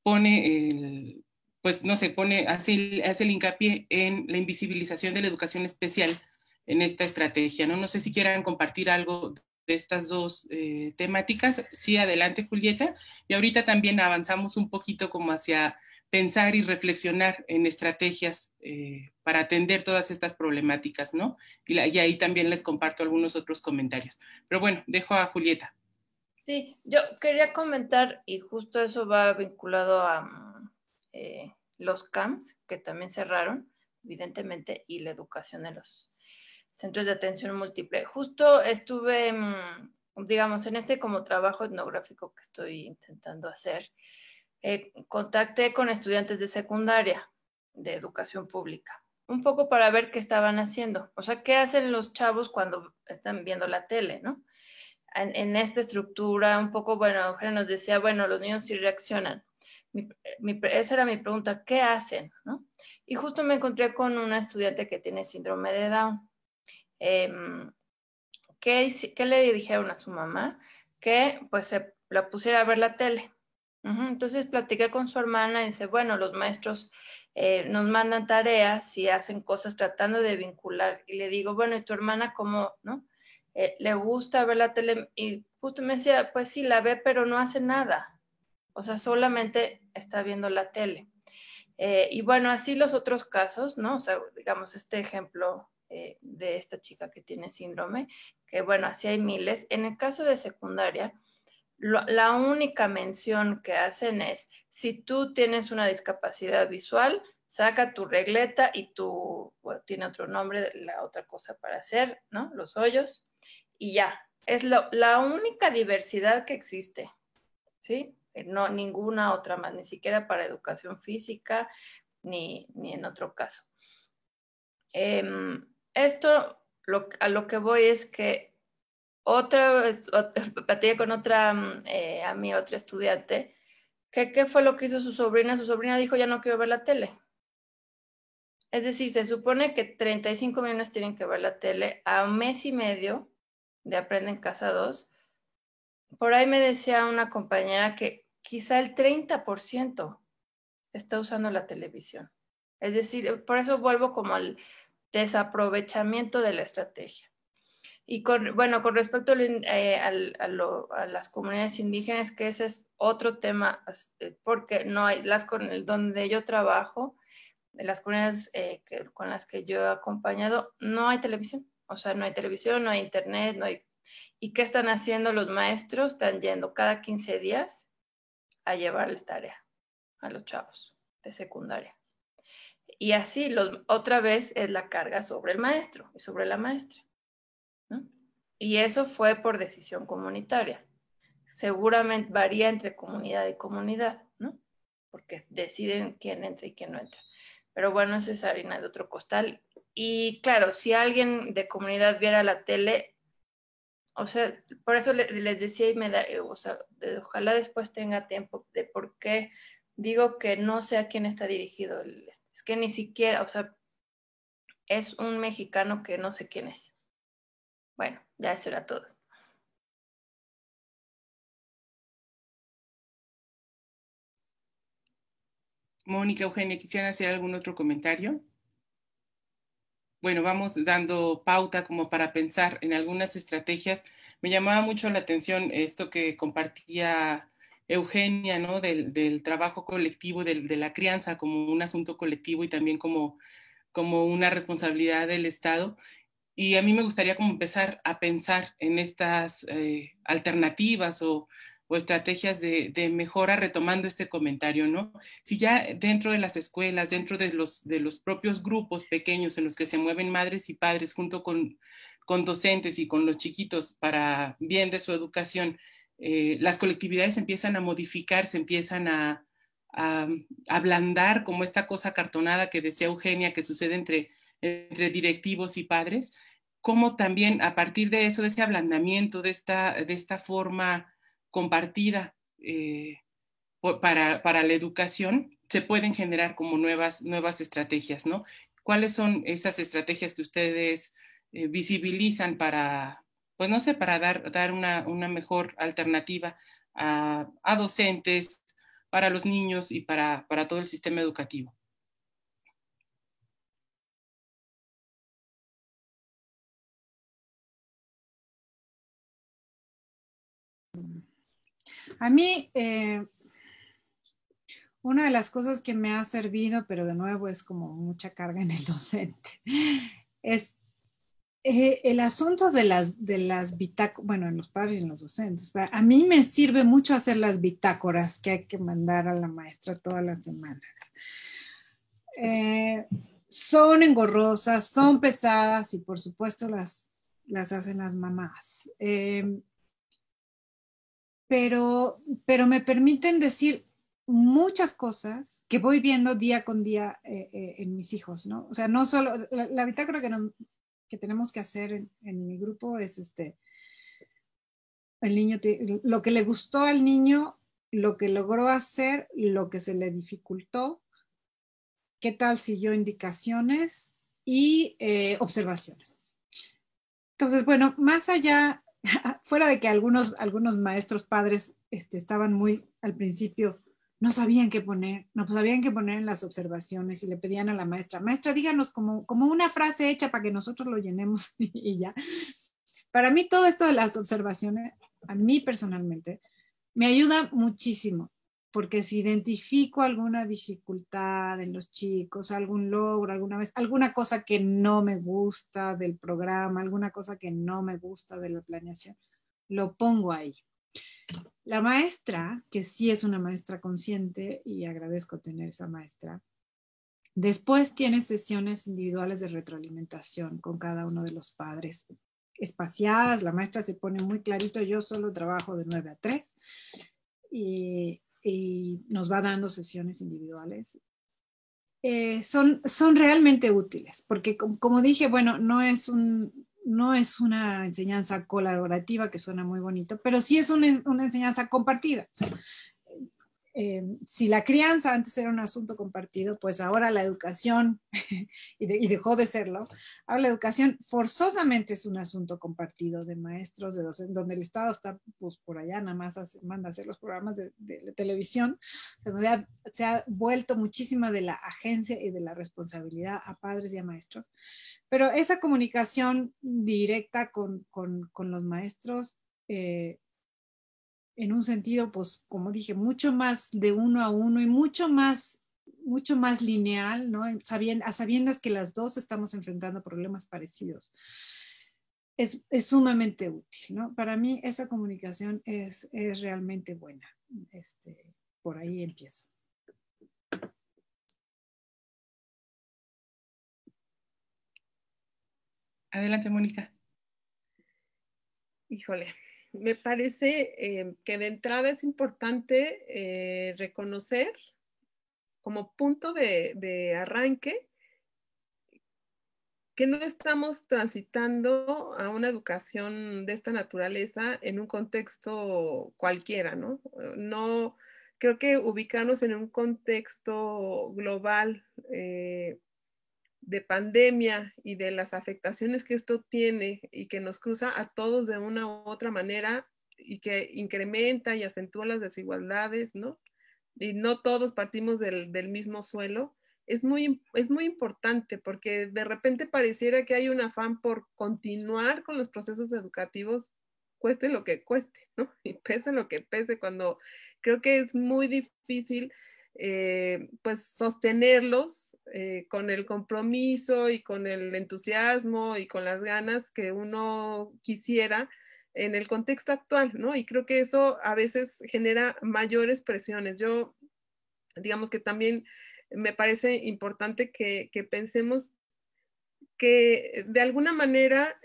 pone pues no sé, hace el hincapié en la invisibilización de la educación especial en esta estrategia, ¿no? No sé si quieran compartir algo de estas dos temáticas. Sí, adelante, Julieta. Y ahorita también avanzamos un poquito como hacia pensar y reflexionar en estrategias para atender todas estas problemáticas, ¿no? Y ahí también les comparto algunos otros comentarios. Pero bueno, dejo a Julieta. Sí, yo quería comentar, y justo eso va vinculado a los CAMS, que también cerraron, evidentemente, y la educación en los centros de atención múltiple. Justo estuve, digamos, en este como trabajo etnográfico que estoy intentando hacer, contacté con estudiantes de secundaria, de educación pública, un poco para ver qué estaban haciendo, o sea, qué hacen los chavos cuando están viendo la tele, ¿no? En esta estructura, un poco, bueno, Eugenia nos decía, bueno, los niños sí reaccionan. Esa era mi pregunta, ¿qué hacen? ¿No? Y justo me encontré con una estudiante que tiene síndrome de Down. ¿Qué le dijeron a su mamá? Que pues se la pusiera a ver la tele. Entonces platiqué con su hermana y dice, bueno, los maestros nos mandan tareas y hacen cosas tratando de vincular. Y le digo, bueno, ¿y tu hermana cómo, no? Le gusta ver la tele y justo me decía, pues sí, la ve, pero no hace nada. O sea, solamente está viendo la tele. Y bueno, así los otros casos, ¿no? O sea, digamos, este ejemplo de esta chica que tiene síndrome, que bueno, así hay miles. En el caso de secundaria, la única mención que hacen es, si tú tienes una discapacidad visual, saca tu regleta y bueno, tiene otro nombre, la otra cosa para hacer, ¿no? Los hoyos, y ya. Es la única diversidad que existe, ¿sí? No, ninguna otra más, ni siquiera para educación física, ni en otro caso. Esto, a lo que voy es que platicé con otra amiga, otra estudiante, que qué fue lo que hizo su sobrina. Su sobrina dijo, ya no quiero ver la tele. Es decir, se supone que 35 millones tienen que ver la tele a un mes y medio de Aprende en Casa 2. Por ahí me decía una compañera que quizá el 30% está usando la televisión. Es decir, por eso vuelvo como al desaprovechamiento de la estrategia. Y con respecto a las comunidades indígenas, que ese es otro tema, porque no hay, donde yo trabajo, de las comunidades con las que yo he acompañado, no hay televisión. O sea, no hay televisión, no hay internet, no hay... ¿Y qué están haciendo los maestros? Están yendo cada 15 días a llevarles tarea a los chavos de secundaria. Y así, otra vez es la carga sobre el maestro y sobre la maestra, ¿no? Y eso fue por decisión comunitaria. Seguramente varía entre comunidad y comunidad, ¿no? Porque deciden quién entra y quién no entra. Pero bueno, eso es harina de otro costal. Y claro, si alguien de comunidad viera la tele, o sea, por eso les decía o sea, ojalá después tenga tiempo de por qué digo que no sé a quién está dirigido. Es que ni siquiera, o sea, es un mexicano que no sé quién es. Bueno, ya eso era todo. Mónica, Eugenia, ¿quisieran hacer algún otro comentario? Bueno, vamos dando pauta como para pensar en algunas estrategias. Me llamaba mucho la atención esto que compartía Eugenia, ¿no? Del trabajo colectivo, de la crianza como un asunto colectivo y también como una responsabilidad del Estado. Y a mí me gustaría como empezar a pensar en estas alternativas o estrategias de mejora retomando este comentario, ¿no? Si ya dentro de las escuelas, dentro de los propios grupos pequeños en los que se mueven madres y padres junto con docentes y con los chiquitos para bien de su educación, las colectividades empiezan a modificar, se empiezan a ablandar como esta cosa cartonada que decía Eugenia que sucede entre directivos y padres, como también a partir de eso, de ese ablandamiento, de esta forma compartida para la educación, se pueden generar como nuevas estrategias, ¿no? ¿Cuáles son esas estrategias que ustedes visibilizan para, pues no sé, para dar una mejor alternativa a docentes, para los niños y para todo el sistema educativo? A mí, una de las cosas que me ha servido, pero de nuevo es como mucha carga en el docente, es el asunto de las bitácoras, bueno, en los padres y en los docentes. A mí me sirve mucho hacer las bitácoras que hay que mandar a la maestra todas las semanas. Son engorrosas, son pesadas y por supuesto las hacen las mamás. Pero me permiten decir muchas cosas que voy viendo día con día en mis hijos, ¿no? O sea, no solo, la bitácora que tenemos que hacer en mi grupo es el niño, lo que le gustó al niño, lo que logró hacer, lo que se le dificultó, qué tal siguió indicaciones y observaciones. Entonces, bueno, más allá, fuera de que algunos maestros padres estaban muy al principio, no sabían qué poner, no sabían qué poner en las observaciones y le pedían a la maestra, díganos como una frase hecha para que nosotros lo llenemos y ya. Para mí todo esto de las observaciones, a mí personalmente, me ayuda muchísimo, porque si identifico alguna dificultad en los chicos, algún logro, alguna cosa que no me gusta del programa, alguna cosa que no me gusta de la planeación, lo pongo ahí. La maestra, que sí es una maestra consciente y agradezco tener esa maestra, después tiene sesiones individuales de retroalimentación con cada uno de los padres, espaciadas. La maestra se pone muy clarito, yo solo trabajo de 9 a 3 y nos va dando sesiones individuales. Son realmente útiles, porque como dije, bueno, no es una enseñanza colaborativa que suena muy bonito, pero sí es una enseñanza compartida. O sea, si la crianza antes era un asunto compartido, pues ahora la educación, y dejó de serlo, ahora la educación forzosamente es un asunto compartido de maestros, de docentes, donde el Estado está pues por allá, nada más manda a hacer los programas de televisión, donde se ha vuelto muchísima de la agencia y de la responsabilidad a padres y a maestros. Pero esa comunicación directa con los maestros, en un sentido, pues, como dije, mucho más de uno a uno y mucho más lineal, ¿no? A sabiendas que las dos estamos enfrentando problemas parecidos. Es sumamente útil, ¿no? Para mí esa comunicación es realmente buena. Por ahí empiezo. Adelante, Mónica. Híjole, me parece que de entrada es importante reconocer como punto de arranque que no estamos transitando a una educación de esta naturaleza en un contexto cualquiera, ¿no? No, creo que ubicarnos en un contexto global de pandemia y de las afectaciones que esto tiene y que nos cruza a todos de una u otra manera y que incrementa y acentúa las desigualdades, ¿no? y no todos partimos del mismo suelo, es muy importante porque de repente pareciera que hay un afán por continuar con los procesos educativos, cueste lo que cueste, ¿no? Y pese lo que pese, cuando creo que es muy difícil pues sostenerlos con el compromiso y con el entusiasmo y con las ganas que uno quisiera en el contexto actual, ¿no? Y creo que eso a veces genera mayores presiones. Yo, digamos que también me parece importante que pensemos que de alguna manera,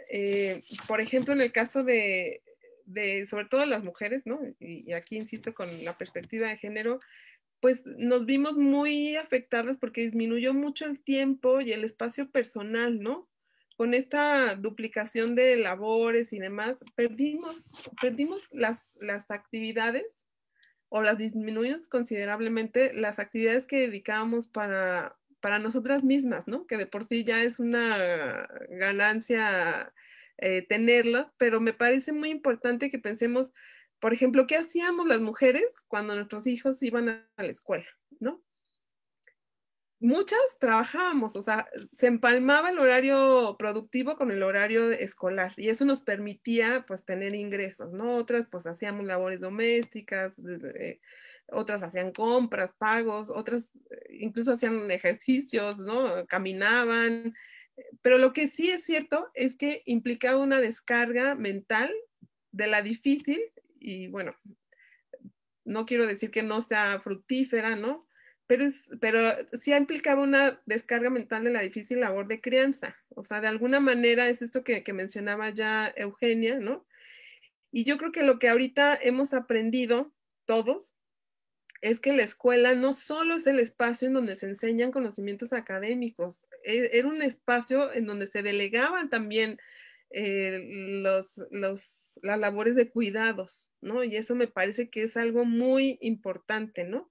por ejemplo, en el caso sobre todo las mujeres, ¿no? Y aquí insisto con la perspectiva de género, pues nos vimos muy afectadas porque disminuyó mucho el tiempo y el espacio personal, ¿no? Con esta duplicación de labores y demás, perdimos las actividades o las disminuimos considerablemente las actividades que dedicábamos para nosotras mismas, ¿no? Que de por sí ya es una ganancia tenerlas, pero me parece muy importante que pensemos, por ejemplo, ¿qué hacíamos las mujeres cuando nuestros hijos iban a la escuela, ¿no? Muchas trabajábamos, o sea, se empalmaba el horario productivo con el horario escolar y eso nos permitía pues tener ingresos, ¿no? Otras pues hacíamos labores domésticas, otras hacían compras, pagos, otras incluso hacían ejercicios, ¿no? Caminaban, pero lo que sí es cierto es que implicaba una descarga mental de la difícil y bueno, no quiero decir que no sea fructífera, ¿no? Pero sí implicaba una descarga mental de la difícil labor de crianza. O sea, de alguna manera es esto que mencionaba ya Eugenia, ¿no? Y yo creo que lo que ahorita hemos aprendido todos es que la escuela no solo es el espacio en donde se enseñan conocimientos académicos, era un espacio en donde se delegaban también las labores de cuidados, ¿no? Y eso me parece que es algo muy importante, ¿no?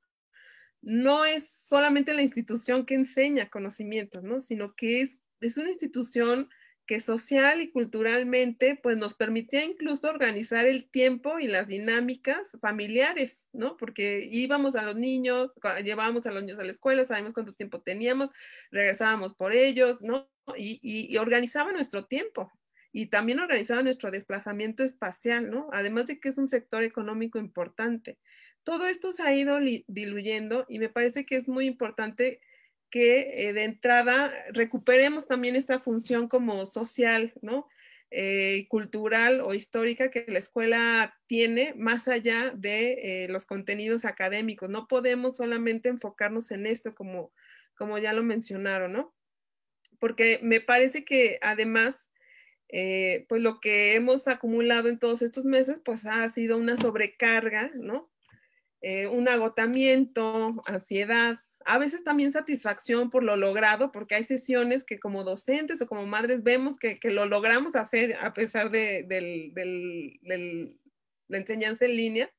No es solamente la institución que enseña conocimientos, ¿no? Sino que es una institución que social y culturalmente pues nos permitía incluso organizar el tiempo y las dinámicas familiares, ¿no? Porque íbamos a los niños, llevábamos a los niños a la escuela, sabíamos cuánto tiempo teníamos, regresábamos por ellos, ¿no? Y organizaba nuestro tiempo y también organizaba nuestro desplazamiento espacial, ¿no? Además de que es un sector económico importante. Todo esto se ha ido diluyendo y me parece que es muy importante que de entrada recuperemos también esta función como social, ¿no? Cultural o histórica que la escuela tiene más allá de los contenidos académicos. No podemos solamente enfocarnos en esto como ya lo mencionaron, ¿no? Porque me parece que además pues lo que hemos acumulado en todos estos meses pues ha sido una sobrecarga, ¿no? Un agotamiento, ansiedad, a veces también satisfacción por lo logrado, porque hay sesiones que como docentes o como madres vemos que lo logramos hacer a pesar de la enseñanza en línea.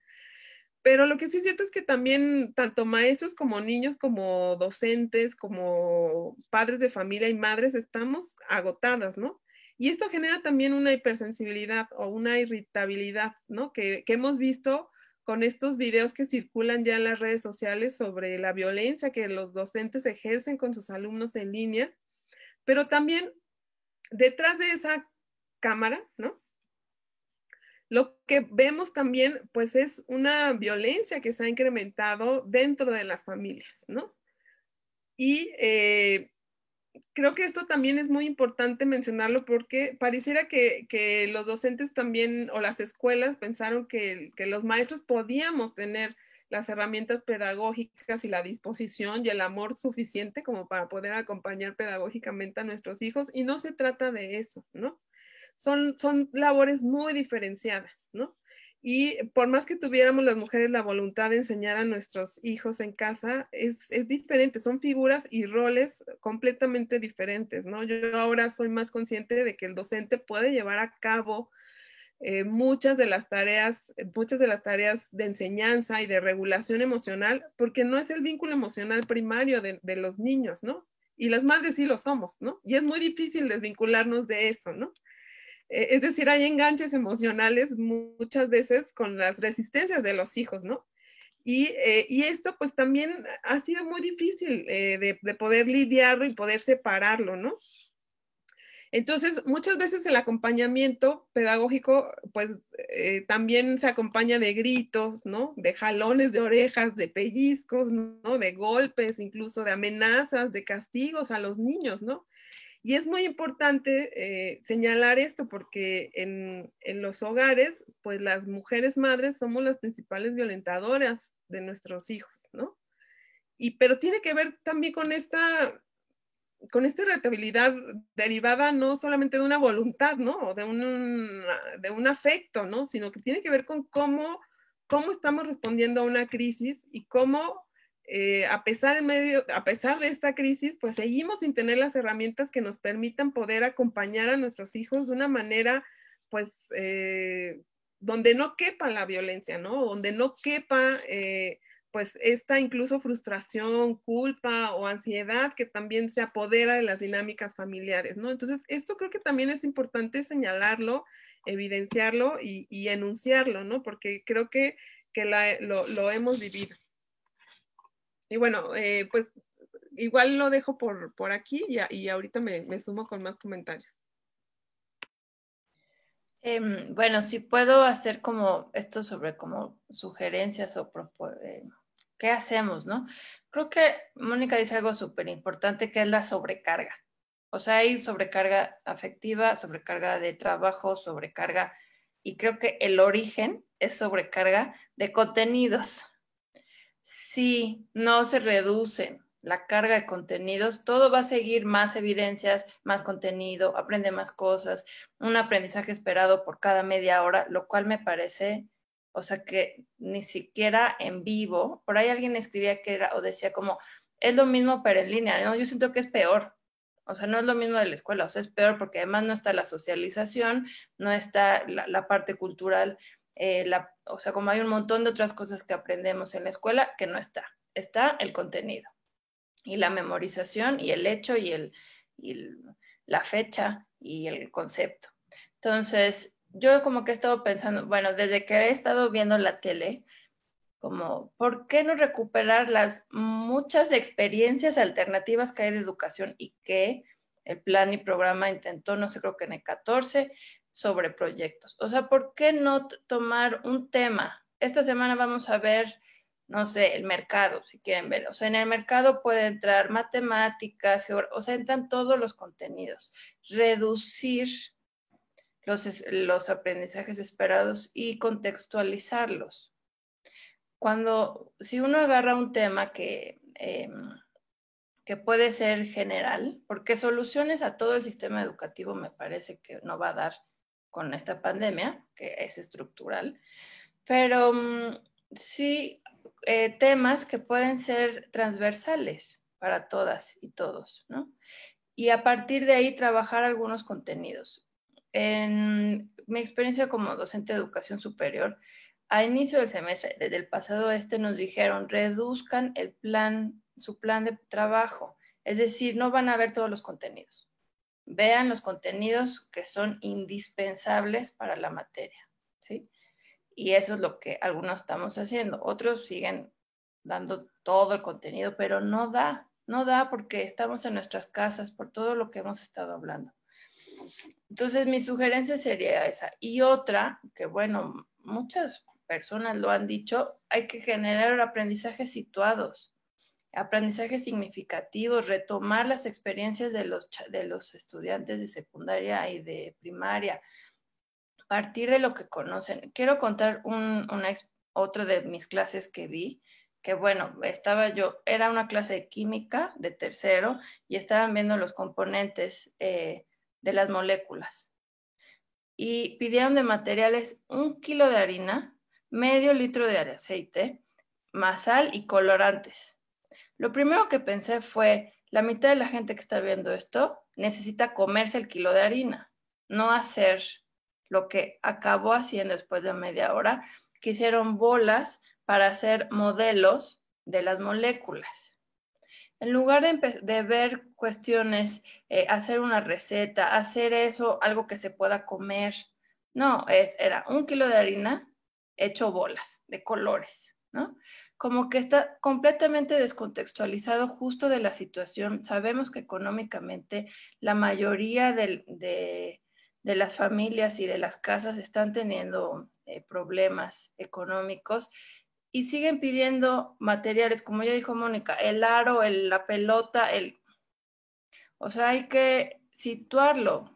Pero lo que sí es cierto es que también tanto maestros como niños, como docentes, como padres de familia y madres estamos agotadas, ¿no? Y esto genera también una hipersensibilidad o una irritabilidad, ¿no? Que hemos visto con estos videos que circulan ya en las redes sociales sobre la violencia que los docentes ejercen con sus alumnos en línea, pero también detrás de esa cámara, ¿no? Lo que vemos también, pues, es una violencia que se ha incrementado dentro de las familias, ¿no? Y creo que esto también es muy importante mencionarlo porque pareciera que los docentes también o las escuelas pensaron que los maestros podíamos tener las herramientas pedagógicas y la disposición y el amor suficiente como para poder acompañar pedagógicamente a nuestros hijos y no se trata de eso, ¿no? Son labores muy diferenciadas, ¿no? Y por más que tuviéramos las mujeres la voluntad de enseñar a nuestros hijos en casa, es diferente, son figuras y roles completamente diferentes, ¿no? Yo ahora soy más consciente de que el docente puede llevar a cabo muchas de las tareas de enseñanza y de regulación emocional, porque no es el vínculo emocional primario de los niños, ¿no? Y las madres sí lo somos, ¿no? Y es muy difícil desvincularnos de eso, ¿no? Es decir, hay enganches emocionales muchas veces con las resistencias de los hijos, ¿no? Y esto pues también ha sido muy difícil de poder lidiarlo y poder separarlo, ¿no? Entonces, muchas veces el acompañamiento pedagógico, pues también se acompaña de gritos, ¿no? De jalones de orejas, de pellizcos, ¿no? De golpes, incluso de amenazas, de castigos a los niños, ¿no? Y es muy importante señalar esto porque en los hogares, pues las mujeres madres somos las principales violentadoras de nuestros hijos, ¿no? Pero tiene que ver también con esta irritabilidad derivada no solamente de una voluntad, ¿no? O de un afecto, ¿no? Sino que tiene que ver con cómo estamos respondiendo a una crisis y cómo, a pesar de esta crisis, pues seguimos sin tener las herramientas que nos permitan poder acompañar a nuestros hijos de una manera, pues, donde no quepa la violencia, ¿no? Donde no quepa pues esta incluso frustración, culpa o ansiedad que también se apodera de las dinámicas familiares, ¿no? Entonces, esto creo que también es importante señalarlo, evidenciarlo y enunciarlo, ¿no? Porque creo que lo hemos vivido. Y bueno, pues igual lo dejo por aquí y ahorita me sumo con más comentarios. Bueno, si puedo hacer como esto sobre como sugerencias o ¿qué hacemos, no? Creo que Mónica dice algo súper importante que es la sobrecarga. O sea, hay sobrecarga afectiva, sobrecarga de trabajo, sobrecarga, y creo que el origen es sobrecarga de contenidos. Si no se reduce la carga de contenidos, todo va a seguir más evidencias, más contenido, aprende más cosas, un aprendizaje esperado por cada media hora, lo cual me parece, o sea, que ni siquiera en vivo, por ahí alguien escribía que era, o decía como, es lo mismo pero en línea, ¿no? Yo siento que es peor. O sea, no es lo mismo de la escuela, o sea, es peor porque además no está la socialización, no está la parte cultural, o sea, como hay un montón de otras cosas que aprendemos en la escuela que no está el contenido y la memorización y el hecho y la fecha y el concepto. Entonces, yo como que he estado pensando, bueno, desde que he estado viendo la tele, como, ¿por qué no recuperar las muchas experiencias alternativas que hay de educación y que el plan y programa intentó, no sé, creo que en el 14, sobre proyectos? O sea, ¿por qué no tomar un tema? Esta semana vamos a ver, no sé, el mercado, si quieren ver. O sea, en el mercado puede entrar matemáticas, o sea, entran todos los contenidos. Reducir los aprendizajes esperados y contextualizarlos. Si uno agarra un tema que puede ser general, porque soluciones a todo el sistema educativo me parece que no va a dar con esta pandemia, que es estructural, pero sí temas que pueden ser transversales para todas y todos, ¿no? Y a partir de ahí trabajar algunos contenidos. En mi experiencia como docente de educación superior, a inicio del semestre, desde el pasado nos dijeron, reduzcan su plan de trabajo. Es decir, no van a ver todos los contenidos. Vean los contenidos que son indispensables para la materia, ¿sí? Y eso es lo que algunos estamos haciendo. Otros siguen dando todo el contenido, pero no da porque estamos en nuestras casas por todo lo que hemos estado hablando. Entonces, mi sugerencia sería esa. Y otra, que bueno, muchas personas lo han dicho, hay que generar aprendizajes situados, aprendizajes significativos, retomar las experiencias de los estudiantes de secundaria y de primaria, partir de lo que conocen. Quiero contar otra de mis clases que vi, que bueno, era una clase de química de tercero y estaban viendo los componentes de las moléculas. Y pidieron de materiales 1 kilo de harina, medio litro de aceite, más sal y colorantes. Lo primero que pensé fue, la mitad de la gente que está viendo esto necesita comerse el kilo de harina, no hacer lo que acabó haciendo después de media hora, que hicieron bolas para hacer modelos de las moléculas. En lugar de ver cuestiones, hacer una receta, hacer eso, algo que se pueda comer, no, era 1 kilo de harina hecho bolas de colores, ¿no? como que está completamente descontextualizado justo de la situación. Sabemos que económicamente la mayoría de las familias y de las casas están teniendo problemas económicos y siguen pidiendo materiales, como ya dijo Mónica, el aro, la pelota, o sea, hay que situarlo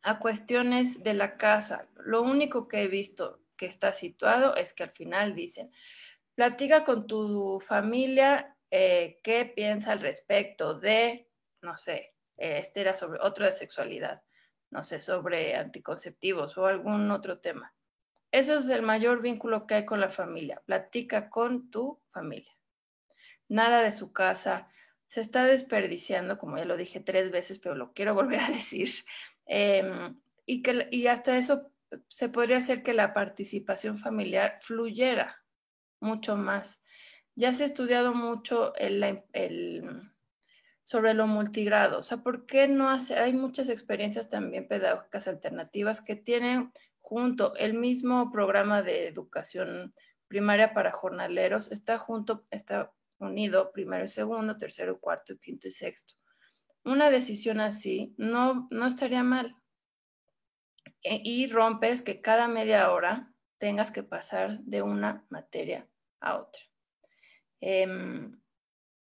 a cuestiones de la casa. Lo único que he visto que está situado es que al final dicen, platica con tu familia qué piensa al respecto de, no sé, este era sobre otro de sexualidad, no sé, sobre anticonceptivos o algún otro tema. Eso es el mayor vínculo que hay con la familia. Platica con tu familia. Nada de su casa. Se está desperdiciando, como ya lo dije 3 veces, pero lo quiero volver a decir. Y hasta eso se podría hacer que la participación familiar fluyera mucho más. Ya se ha estudiado mucho sobre lo multigrado. O sea, ¿por qué no hacer? Hay muchas experiencias también pedagógicas alternativas que tienen junto el mismo programa de educación primaria para jornaleros, está unido primero y segundo, tercero, cuarto, quinto y sexto. Una decisión así no estaría mal. Y rompes que cada media hora tengas que pasar de una materia a otra.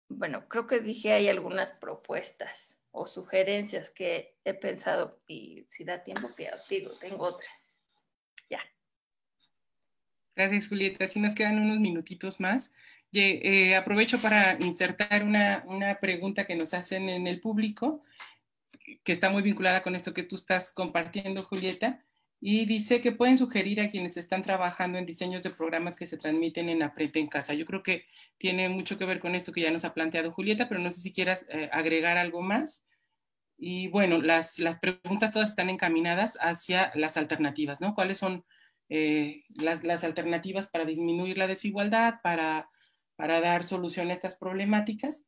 Bueno, creo que dije hay algunas propuestas o sugerencias que he pensado y si da tiempo, que digo, tengo otras. Ya. Gracias, Julieta. Así nos quedan unos minutitos más. Aprovecho para insertar una pregunta que nos hacen en el público, que está muy vinculada con esto que tú estás compartiendo, Julieta, y dice que pueden sugerir a quienes están trabajando en diseños de programas que se transmiten en Aprende en Casa. Yo creo que tiene mucho que ver con esto que ya nos ha planteado Julieta, pero no sé si quieras agregar algo más. Y bueno, las preguntas todas están encaminadas hacia las alternativas, ¿no? ¿Cuáles son las alternativas para disminuir la desigualdad, para dar solución a estas problemáticas?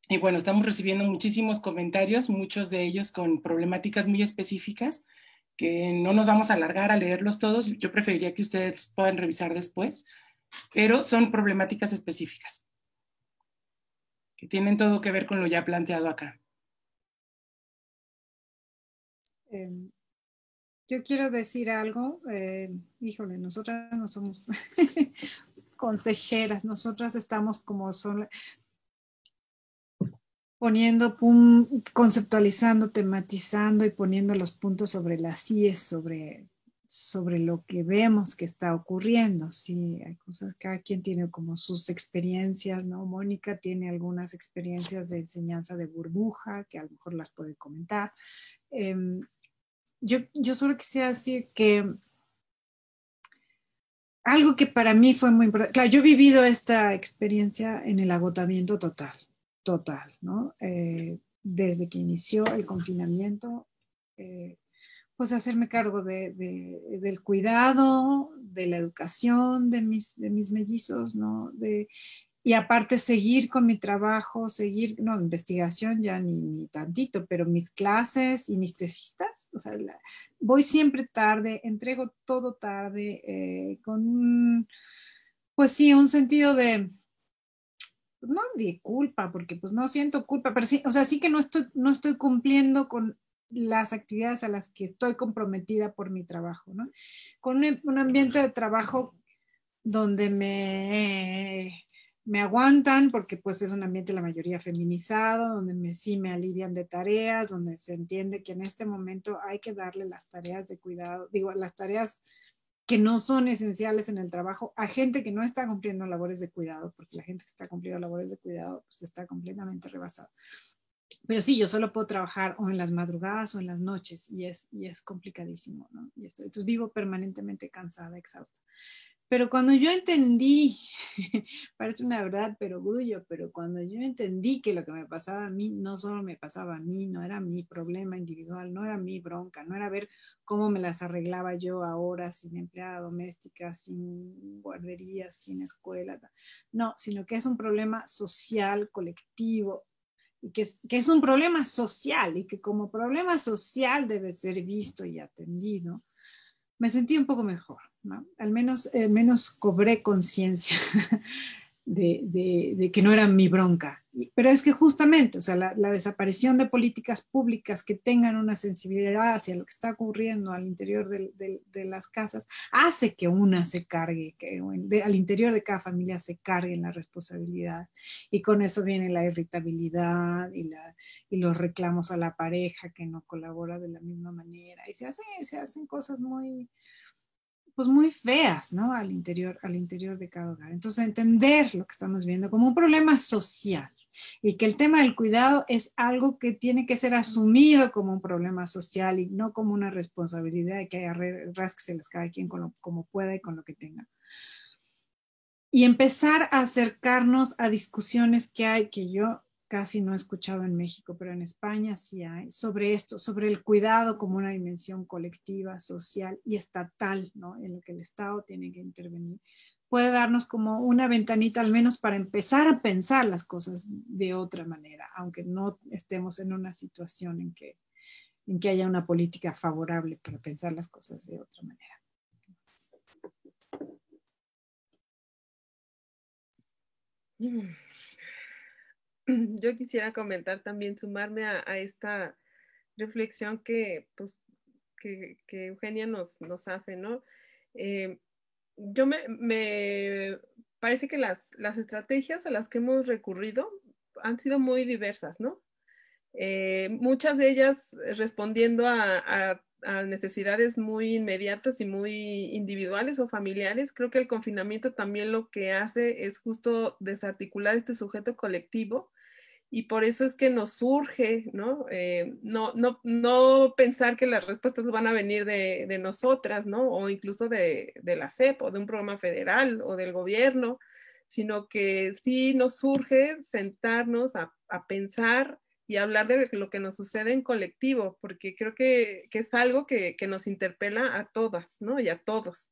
Y bueno, estamos recibiendo muchísimos comentarios, muchos de ellos con problemáticas muy específicas, que no nos vamos a alargar a leerlos todos. Yo preferiría que ustedes puedan revisar después, pero son problemáticas específicas, que tienen todo que ver con lo ya planteado acá. Yo quiero decir algo. Híjole, nosotras no somos consejeras, nosotras estamos como son poniendo, conceptualizando, tematizando y poniendo los puntos sobre las IES, sobre lo que vemos que está ocurriendo. Sí, hay cosas, cada quien tiene como sus experiencias, ¿no? Mónica tiene algunas experiencias de enseñanza de burbuja, que a lo mejor las puede comentar. Yo solo quisiera decir que algo que para mí fue muy importante, claro, yo he vivido esta experiencia en el agotamiento total, ¿no? Desde que inició el confinamiento, pues hacerme cargo del cuidado, de la educación de mis mellizos, ¿no? Y aparte seguir con mi trabajo, no, investigación ya ni tantito, pero mis clases y mis tesistas, o sea, voy siempre tarde, entrego todo tarde, con pues sí, un sentido no de culpa, porque pues no siento culpa, pero sí, o sea, sí que no estoy cumpliendo con las actividades a las que estoy comprometida por mi trabajo, ¿no? Con un ambiente de trabajo donde me aguantan, porque pues es un ambiente la mayoría feminizado, donde sí me alivian de tareas, donde se entiende que en este momento hay que darle las tareas de cuidado, digo, las tareas que no son esenciales en el trabajo a gente que no está cumpliendo labores de cuidado, porque la gente que está cumpliendo labores de cuidado pues está completamente rebasada. Pero sí, yo solo puedo trabajar o en las madrugadas o en las noches y es complicadísimo, ¿no? Entonces vivo permanentemente cansada, exhausta. Pero cuando yo entendí, parece una verdad, perogrullo, pero cuando yo entendí que lo que me pasaba a mí no solo me pasaba a mí, no era mi problema individual, no era mi bronca, no era ver cómo me las arreglaba yo ahora sin empleada doméstica, sin guardería, sin escuela, no, sino que es un problema social, colectivo, y que es un problema social y que como problema social debe ser visto y atendido. me sentí un poco mejor, ¿no? Al menos cobré conciencia de que no era mi bronca. Pero es que justamente, o sea, la desaparición de políticas públicas que tengan una sensibilidad hacia lo que está ocurriendo al interior de las casas, hace que una se cargue, que al interior de cada familia se carguen las responsabilidades. Y con eso viene la irritabilidad y los reclamos a la pareja que no colabora de la misma manera. Y se hacen cosas pues muy feas, ¿no? Al interior de cada hogar. Entonces, entender lo que estamos viendo como un problema social y que el tema del cuidado es algo que tiene que ser asumido como un problema social y no como una responsabilidad de que rásqueselas cada quien como pueda y con lo que tenga. Y empezar a acercarnos a discusiones que hay, que yo casi no he escuchado en México, pero en España sí hay, sobre esto, sobre el cuidado como una dimensión colectiva, social y estatal, ¿no? En lo que el Estado tiene que intervenir. Puede darnos como una ventanita al menos para empezar a pensar las cosas de otra manera, aunque no estemos en una situación en que haya una política favorable para pensar las cosas de otra manera. Yo quisiera comentar también, sumarme a esta reflexión que, pues, que Eugenia nos hace, ¿no? Yo me parece que las estrategias a las que hemos recurrido han sido muy diversas, ¿no? Muchas de ellas respondiendo a necesidades muy inmediatas y muy individuales o familiares. Creo que el confinamiento también lo que hace es justo desarticular este sujeto colectivo y por eso es que nos surge, ¿no? No pensar que las respuestas van a venir de nosotras, ¿no? O incluso de la SEP o de un programa federal o del gobierno, sino que sí nos surge sentarnos a pensar y hablar de lo que nos sucede en colectivo, porque creo que es algo que nos interpela a todas, ¿no? Y a todos.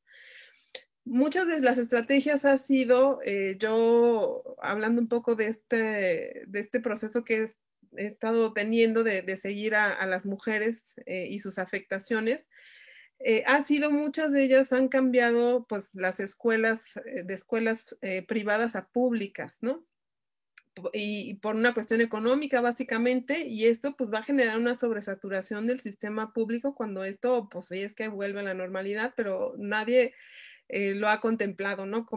Muchas de las estrategias ha sido, yo hablando un poco de este proceso que he estado teniendo de seguir a las mujeres y sus afectaciones, ha sido muchas de ellas han cambiado pues las escuelas, de escuelas privadas a públicas, ¿no? Y por una cuestión económica básicamente, y esto pues va a generar una sobresaturación del sistema público cuando esto pues sí es que vuelve a la normalidad, pero nadie lo ha contemplado, ¿no?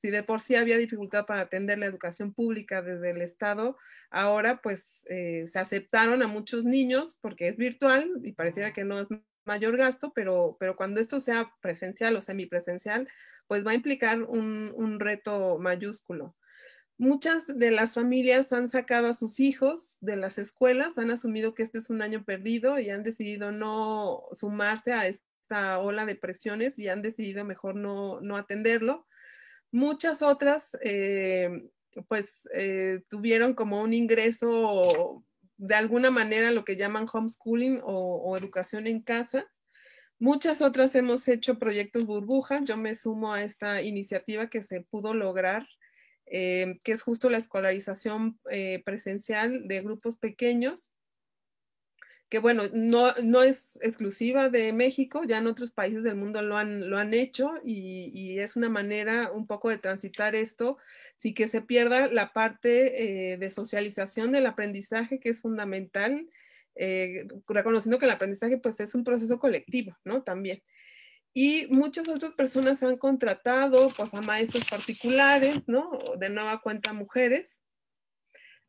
Si de por sí había dificultad para atender la educación pública desde el Estado, ahora pues se aceptaron a muchos niños porque es virtual y pareciera que no es mayor gasto, pero cuando esto sea presencial o semipresencial, pues va a implicar un reto mayúsculo. Muchas de las familias han sacado a sus hijos de las escuelas, han asumido que este es un año perdido y han decidido no sumarse a esta ola de presiones y han decidido mejor no atenderlo. Muchas otras, tuvieron como un ingreso de alguna manera, lo que llaman homeschooling o educación en casa. Muchas otras hemos hecho proyectos burbuja. Yo me sumo a esta iniciativa que se pudo lograr, que es justo la escolarización presencial de grupos pequeños, que bueno, no es exclusiva de México, ya en otros países del mundo lo han hecho y es una manera un poco de transitar esto sin que se pierda la parte de socialización del aprendizaje, que es fundamental, reconociendo que el aprendizaje pues es un proceso colectivo, ¿no? También. Y muchas otras personas han contratado pues a maestros particulares, ¿no? De nueva cuenta mujeres,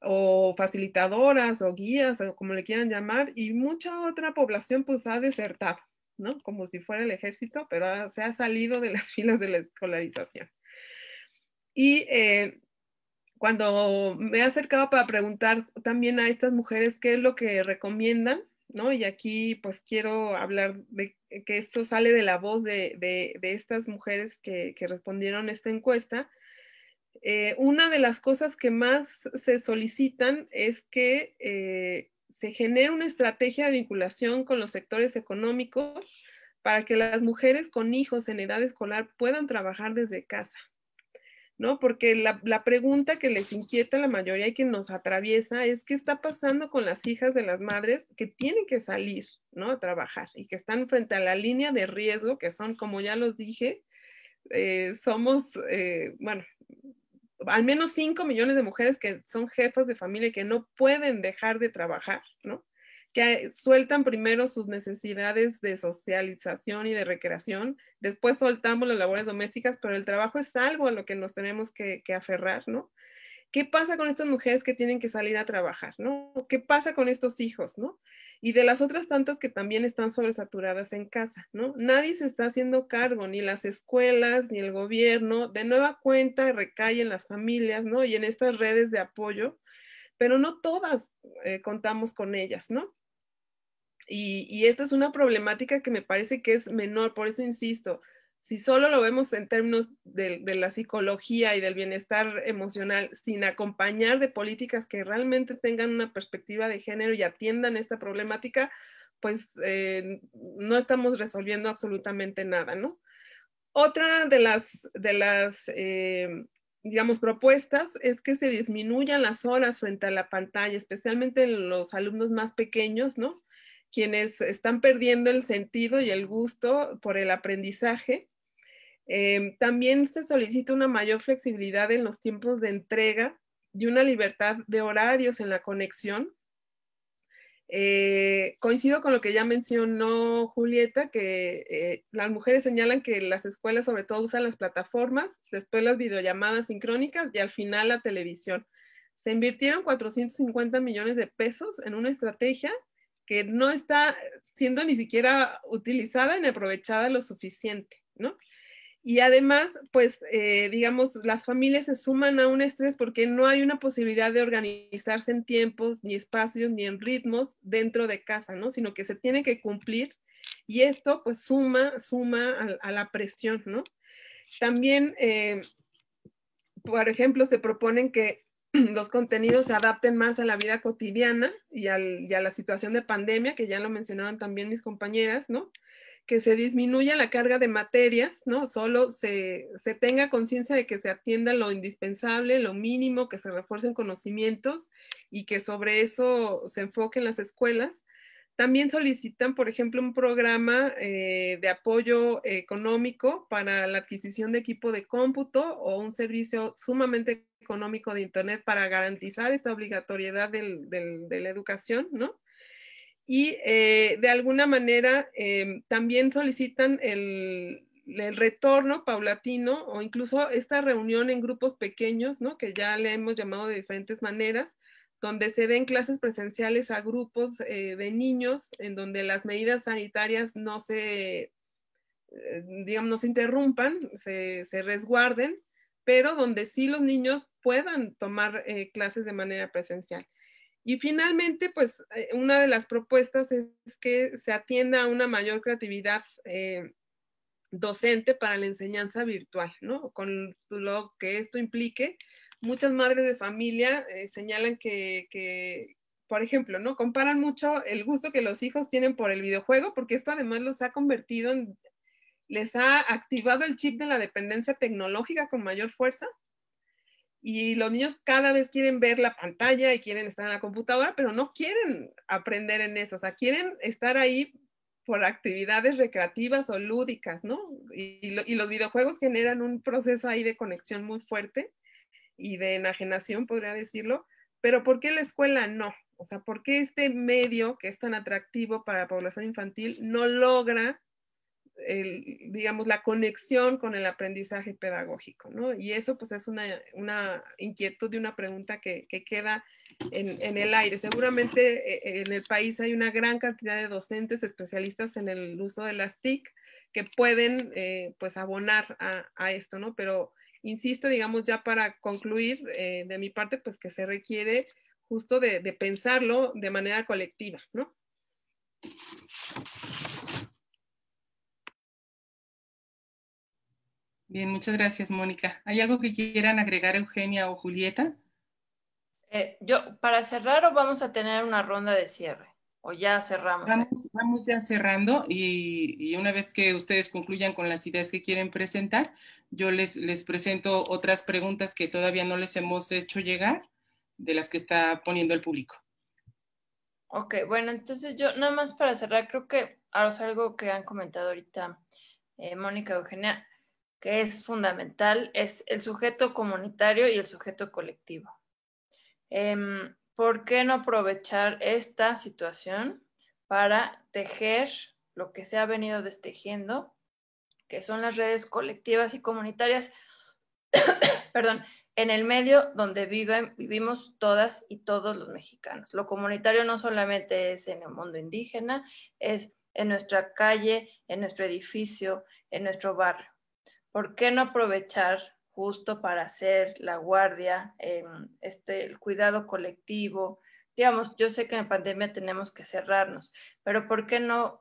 o facilitadoras o guías o como le quieran llamar, y mucha otra población pues ha desertado, ¿no? Como si fuera el ejército, pero se ha salido de las filas de la escolarización. Y cuando me he acercado para preguntar también a estas mujeres qué es lo que recomiendan, ¿no? Y aquí pues quiero hablar de que esto sale de la voz de estas mujeres que respondieron esta encuesta. Una de las cosas que más se solicitan es que se genere una estrategia de vinculación con los sectores económicos para que las mujeres con hijos en edad escolar puedan trabajar desde casa. ¿no? Porque la pregunta que les inquieta a la mayoría y que nos atraviesa es qué está pasando con las hijas de las madres que tienen que salir, ¿no? A trabajar y que están frente a la línea de riesgo, que son, como ya los dije, somos, bueno, al menos 5 millones de mujeres que son jefas de familia y que no pueden dejar de trabajar, ¿no? Que sueltan primero sus necesidades de socialización y de recreación, después soltamos las labores domésticas, pero el trabajo es algo a lo que nos tenemos que aferrar, ¿no? ¿Qué pasa con estas mujeres que tienen que salir a trabajar, ¿no? ¿Qué pasa con estos hijos, ¿no? Y de las otras tantas que también están sobresaturadas en casa, ¿no? Nadie se está haciendo cargo, ni las escuelas, ni el gobierno. De nueva cuenta recae en las familias, ¿no? Y en estas redes de apoyo, pero no todas contamos con ellas, ¿no? Y esta es una problemática que me parece que es menor, por eso insisto, si solo lo vemos en términos de la psicología y del bienestar emocional, sin acompañar de políticas que realmente tengan una perspectiva de género y atiendan esta problemática, pues no estamos resolviendo absolutamente nada, ¿no? Otra digamos, propuestas es que se disminuyan las horas frente a la pantalla, especialmente en los alumnos más pequeños, ¿no? Quienes están perdiendo el sentido y el gusto por el aprendizaje. También se solicita una mayor flexibilidad en los tiempos de entrega y una libertad de horarios en la conexión. Coincido con lo que ya mencionó Julieta, que las mujeres señalan que las escuelas sobre todo usan las plataformas, después las videollamadas sincrónicas y al final la televisión. Se invirtieron 450 millones de pesos en una estrategia que no está siendo ni siquiera utilizada ni aprovechada lo suficiente, ¿no? Y además, pues, digamos, las familias se suman a un estrés porque no hay una posibilidad de organizarse en tiempos, ni espacios, ni en ritmos dentro de casa, ¿no? Sino que se tiene que cumplir y esto, pues, suma a la presión, ¿no? También, por ejemplo, se proponen que los contenidos se adapten más a la vida cotidiana y a la situación de pandemia, que ya lo mencionaron también mis compañeras, ¿no? Que se disminuya la carga de materias, ¿no? Solo se tenga conciencia de que se atienda lo indispensable, lo mínimo, que se refuercen conocimientos y que sobre eso se enfoquen las escuelas. También solicitan, por ejemplo, un programa de apoyo económico para la adquisición de equipo de cómputo o un servicio sumamente económico de Internet para garantizar esta obligatoriedad de la educación, ¿no? Y de alguna manera también solicitan el retorno paulatino o incluso esta reunión en grupos pequeños, ¿no? Que ya le hemos llamado de diferentes maneras, donde se den clases presenciales a grupos de niños, en donde las medidas sanitarias no se, digamos, no se interrumpan, se resguarden, pero donde sí los niños puedan tomar clases de manera presencial. Y finalmente, pues una de las propuestas es que se atienda a una mayor creatividad docente para la enseñanza virtual, ¿no? Con lo que esto implique. Muchas madres de familia señalan que, por ejemplo, ¿no? Comparan mucho el gusto que los hijos tienen por el videojuego, porque esto además los ha convertido en, les ha activado el chip de la dependencia tecnológica con mayor fuerza. Y los niños cada vez quieren ver la pantalla y quieren estar en la computadora, pero no quieren aprender en eso, o sea, quieren estar ahí por actividades recreativas o lúdicas, ¿no? Y los videojuegos generan un proceso ahí de conexión muy fuerte y de enajenación, podría decirlo, pero ¿por qué la escuela no? O sea, ¿por qué este medio que es tan atractivo para la población infantil no logra digamos, la conexión con el aprendizaje pedagógico, ¿no? Y eso pues es una inquietud y una pregunta que queda en el aire. Seguramente en el país hay una gran cantidad de docentes especialistas en el uso de las TIC que pueden pues abonar a esto, ¿no? Pero insisto, digamos, ya para concluir de mi parte, pues que se requiere justo de pensarlo de manera colectiva, ¿no? Bien, muchas gracias, Mónica. ¿Hay algo que quieran agregar Eugenia o Julieta? Yo, para cerrar, o vamos a tener una ronda de cierre. ¿O ya cerramos? Vamos ya cerrando y una vez que ustedes concluyan con las ideas que quieren presentar, yo les presento otras preguntas que todavía no les hemos hecho llegar, de las que está poniendo el público. Ok, bueno, entonces yo nada más para cerrar, creo que algo que han comentado ahorita Mónica y Eugenia, que es fundamental, es el sujeto comunitario y el sujeto colectivo. ¿Por qué no aprovechar esta situación para tejer lo que se ha venido destejiendo, que son las redes colectivas y comunitarias, perdón, en el medio donde vivimos todas y todos los mexicanos? Lo comunitario no solamente es en el mundo indígena, es en nuestra calle, en nuestro edificio, en nuestro barrio. ¿Por qué no aprovechar justo para hacer la guardia, el cuidado colectivo? Digamos, yo sé que en la pandemia tenemos que cerrarnos, pero ¿por qué no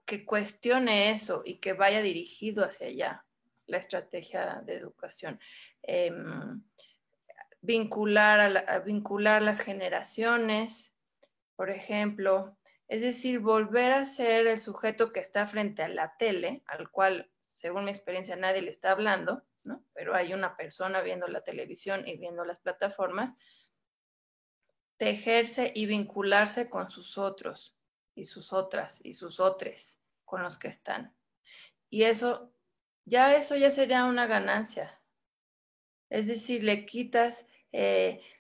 que cuestione eso y que vaya dirigido hacia allá la estrategia de educación? Vincular las generaciones, por ejemplo, es decir, volver a ser el sujeto que está frente a la tele, al cual, según mi experiencia, nadie le está hablando, ¿no? Pero hay una persona viendo la televisión y viendo las plataformas, tejerse y vincularse con sus otros y sus otras y sus otres con los que están. Y eso ya sería una ganancia. Es decir, le quitas,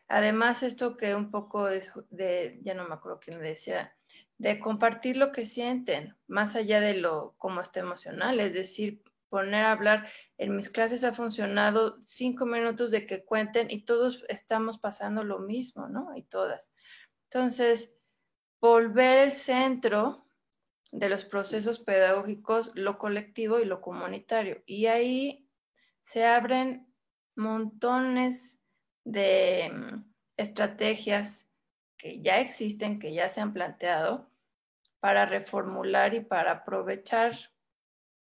además esto que un poco ya no me acuerdo quién le decía, de compartir lo que sienten, más allá de lo como está emocional, es decir, poner a hablar. En mis clases ha funcionado 5 minutos de que cuenten y todos estamos pasando lo mismo, ¿no? Y todas. Entonces, volver el centro de los procesos pedagógicos, lo colectivo y lo comunitario. Y ahí se abren montones de estrategias que ya existen, que ya se han planteado para reformular y para aprovechar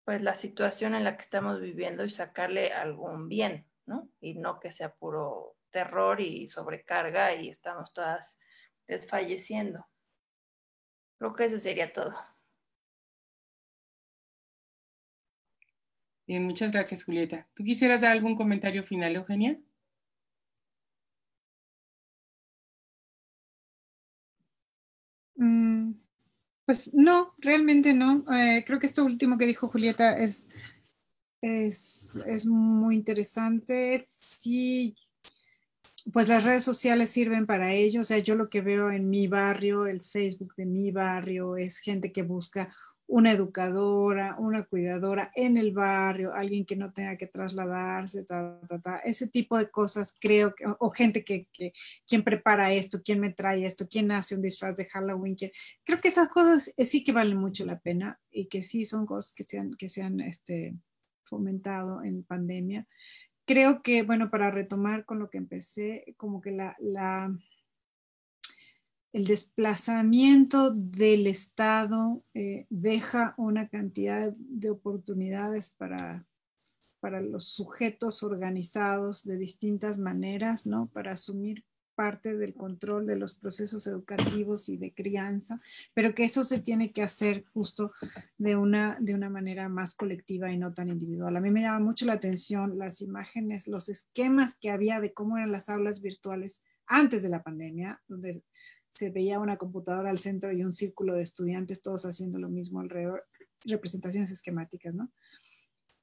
pues la situación en la que estamos viviendo y sacarle algún bien, ¿no? Y no que sea puro terror y sobrecarga y estamos todas desfalleciendo. Creo que eso sería todo. Bien, muchas gracias, Julieta. ¿Tú quisieras dar algún comentario final, Eugenia? Pues no, realmente no. Creo que esto último que dijo Julieta es muy interesante. Sí, pues las redes sociales sirven para ello. O sea, yo lo que veo en mi barrio, el Facebook de mi barrio, es gente que busca una educadora, una cuidadora en el barrio, alguien que no tenga que trasladarse, ese tipo de cosas creo que, o gente quién prepara esto, quién me trae esto, quién hace un disfraz de Halloween, creo que esas cosas sí que valen mucho la pena y que sí son cosas que se han fomentado en pandemia. Creo que, bueno, para retomar con lo que empecé, como que el desplazamiento del Estado deja una cantidad de oportunidades para los sujetos organizados de distintas maneras, ¿no? Para asumir parte del control de los procesos educativos y de crianza, pero que eso se tiene que hacer justo de una manera más colectiva y no tan individual. A mí me llama mucho la atención las imágenes, los esquemas que había de cómo eran las aulas virtuales antes de la pandemia, donde se veía una computadora al centro y un círculo de estudiantes todos haciendo lo mismo alrededor, representaciones esquemáticas, ¿no?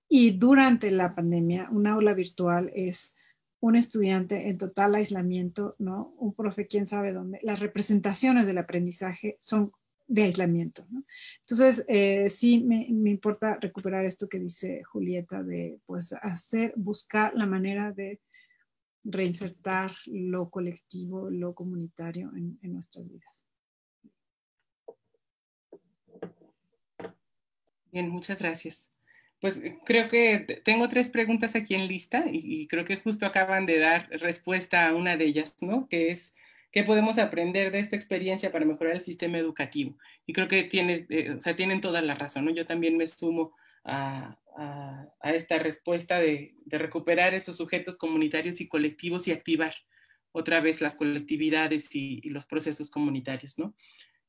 Y durante la pandemia, un aula virtual es un estudiante en total aislamiento, ¿no? Un profe, quién sabe dónde. Las representaciones del aprendizaje son de aislamiento, ¿no? Entonces, sí me importa recuperar esto que dice Julieta de, pues, buscar la manera de reinsertar lo colectivo, lo comunitario en nuestras vidas. Bien, muchas gracias. Pues creo que tengo 3 preguntas aquí en lista y creo que justo acaban de dar respuesta a una de ellas, ¿no? Que es, ¿qué podemos aprender de esta experiencia para mejorar el sistema educativo? Y creo que tienen toda la razón, ¿no? Yo también me sumo a esta respuesta de recuperar esos sujetos comunitarios y colectivos y activar otra vez las colectividades y los procesos comunitarios, ¿no?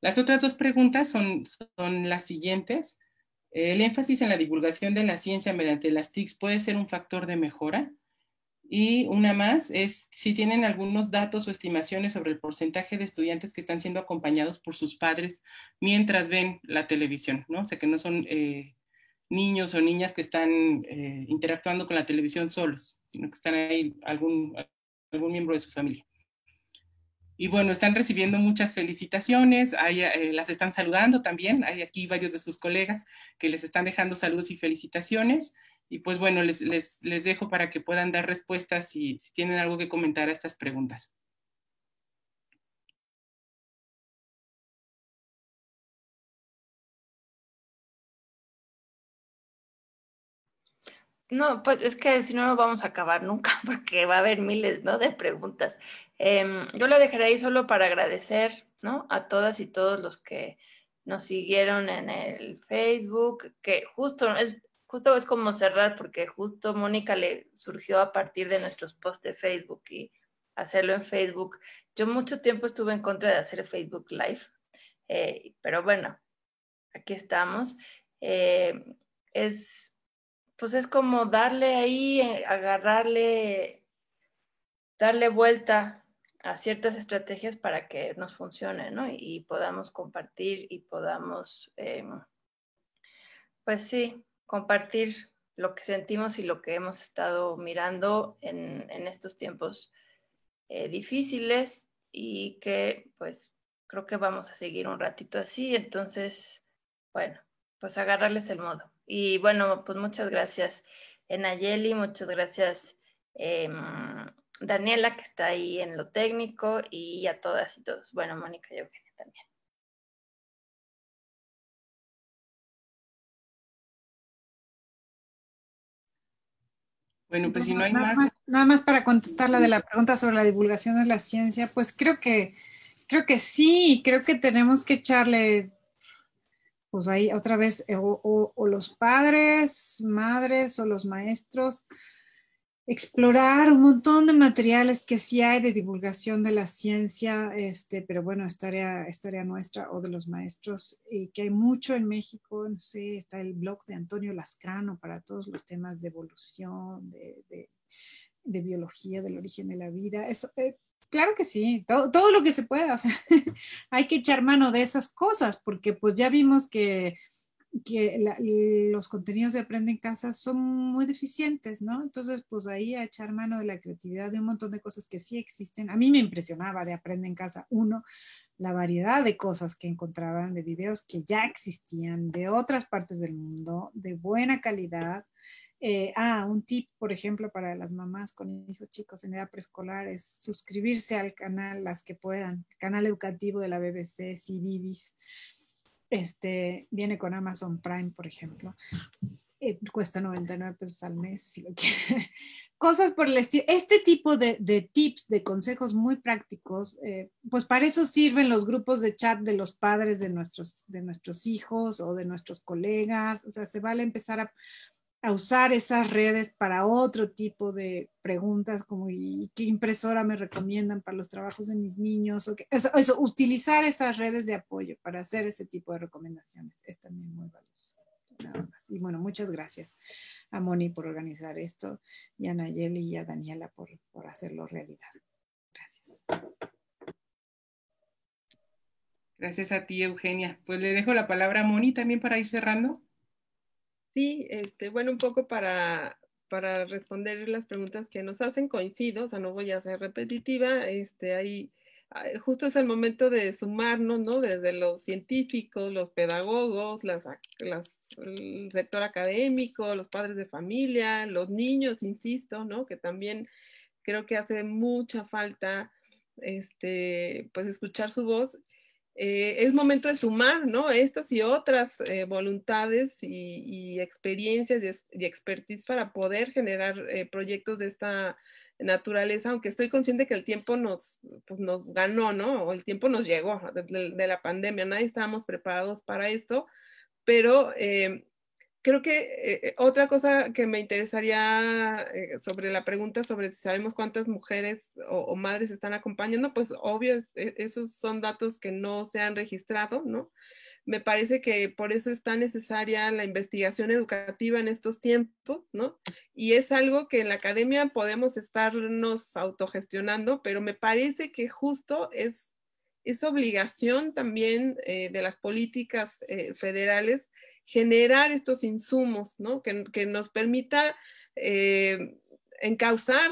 Las otras dos preguntas son las siguientes. ¿El énfasis en la divulgación de la ciencia mediante las TICs puede ser un factor de mejora? Y una más es si tienen algunos datos o estimaciones sobre el porcentaje de estudiantes que están siendo acompañados por sus padres mientras ven la televisión, ¿no? O sea, que no son niños o niñas que están interactuando con la televisión solos, sino que están ahí algún miembro de su familia. Y bueno, están recibiendo muchas felicitaciones, las están saludando también, hay aquí varios de sus colegas que les están dejando saludos y felicitaciones. Y pues bueno, les dejo para que puedan dar respuestas si tienen algo que comentar a estas preguntas. No, pues es que si no, no vamos a acabar nunca, porque va a haber miles, ¿no?, de preguntas. Yo lo dejaré ahí solo para agradecer, ¿no?, a todas y todos los que nos siguieron en el Facebook, que justo es como cerrar, porque justo Mónica le surgió a partir de nuestros posts de Facebook y hacerlo en Facebook. Yo mucho tiempo estuve en contra de hacer Facebook Live, pero bueno, aquí estamos. Pues es como darle ahí, darle vuelta a ciertas estrategias para que nos funcione, ¿no? Y podamos compartir y podamos, pues sí, compartir lo que sentimos y lo que hemos estado mirando en estos tiempos difíciles, y que pues creo que vamos a seguir un ratito así. Entonces, bueno, pues agarrarles el modo. Y bueno, pues muchas gracias, Nayeli, muchas gracias, Daniela, que está ahí en lo técnico, y a todas y todos. Bueno, Mónica y Eugenia también. Bueno, pues si no hay nada más para contestar la de la pregunta sobre la divulgación de la ciencia, pues creo que sí, creo que tenemos que echarle, pues ahí otra vez, o los padres, madres o los maestros, explorar un montón de materiales que sí hay de divulgación de la ciencia, pero bueno, esta área nuestra o de los maestros, y que hay mucho en México. No sé, está el blog de Antonio Lascano para todos los temas de evolución, de biología, del origen de la vida. Claro que sí, todo lo que se pueda, o sea, hay que echar mano de esas cosas, porque pues ya vimos que los contenidos de Aprende en Casa son muy deficientes, ¿no? Entonces, pues ahí a echar mano de la creatividad, de un montón de cosas que sí existen. A mí me impresionaba de Aprende en Casa, uno, la variedad de cosas que encontraban, de videos que ya existían, de otras partes del mundo, de buena calidad. Un tip, por ejemplo, para las mamás con hijos chicos en edad preescolar es suscribirse al canal, las que puedan, el canal educativo de la BBC, CBeebies. Viene con Amazon Prime, por ejemplo. Cuesta 99 pesos al mes, si lo quiere. Cosas por el estilo. Este tipo de tips, de consejos muy prácticos, pues para eso sirven los grupos de chat de los padres de nuestros hijos o de nuestros colegas. O sea, se vale empezar a usar esas redes para otro tipo de preguntas, como ¿y qué impresora me recomiendan para los trabajos de mis niños? Eso, utilizar esas redes de apoyo para hacer ese tipo de recomendaciones es también muy valioso. Nada más. Y bueno, muchas gracias a Moni por organizar esto, y a Nayeli y a Daniela por hacerlo realidad. Gracias. Gracias a ti, Eugenia. Pues le dejo la palabra a Moni también para ir cerrando. Sí, bueno, un poco para responder las preguntas que nos hacen, coincido, o sea, no voy a ser repetitiva, ahí justo es el momento de sumarnos, ¿no? Desde los científicos, los pedagogos, el sector académico, los padres de familia, los niños, insisto, ¿no? Que también creo que hace mucha falta, pues escuchar su voz. Es momento de sumar, ¿no?, estas y otras voluntades y experiencias y expertise para poder generar proyectos de esta naturaleza, aunque estoy consciente que el tiempo nos ganó, ¿no?, o el tiempo nos llegó de la pandemia, nadie estábamos preparados para esto, pero creo que otra cosa que me interesaría sobre la pregunta sobre si sabemos cuántas mujeres o madres están acompañando, pues obvio, esos son datos que no se han registrado, ¿no? Me parece que por eso es tan necesaria la investigación educativa en estos tiempos, ¿no? Y es algo que en la academia podemos estarnos autogestionando, pero me parece que justo es obligación también de las políticas federales generar estos insumos, ¿no? Que nos permita encauzar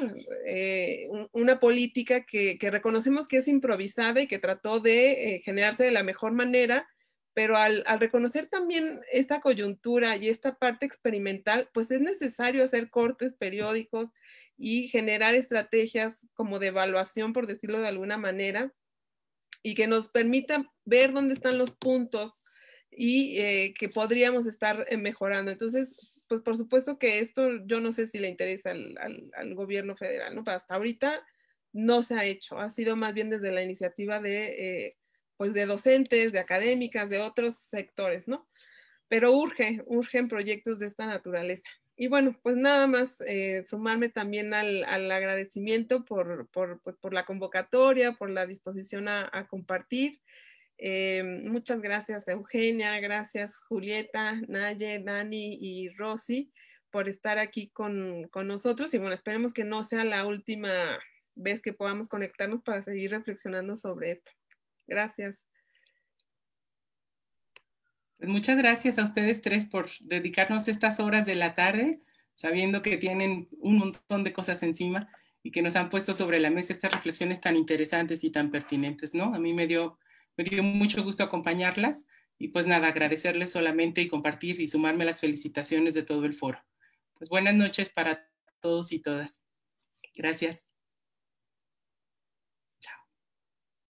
una política que reconocemos que es improvisada y que trató de generarse de la mejor manera, pero al reconocer también esta coyuntura y esta parte experimental, pues es necesario hacer cortes periódicos y generar estrategias como de evaluación, por decirlo de alguna manera, y que nos permita ver dónde están los puntos y que podríamos estar mejorando. Entonces, pues por supuesto que esto yo no sé si le interesa al gobierno federal, ¿no? Pero hasta ahorita no se ha hecho, ha sido más bien desde la iniciativa de, pues de docentes, de académicas, de otros sectores, ¿no? Pero urgen proyectos de esta naturaleza. Y bueno, pues nada más sumarme también al agradecimiento por la convocatoria, por la disposición a compartir. Muchas gracias Eugenia, gracias Julieta, Naye, Dani y Rosy por estar aquí con nosotros. Y bueno, esperemos que no sea la última vez que podamos conectarnos para seguir reflexionando sobre esto. Gracias. Pues muchas gracias a ustedes tres por dedicarnos estas horas de la tarde, sabiendo que tienen un montón de cosas encima y que nos han puesto sobre la mesa estas reflexiones tan interesantes y tan pertinentes, ¿no? A mí me dio mucho gusto acompañarlas y pues nada, agradecerles solamente y compartir y sumarme a las felicitaciones de todo el foro. Pues buenas noches para todos y todas. Gracias.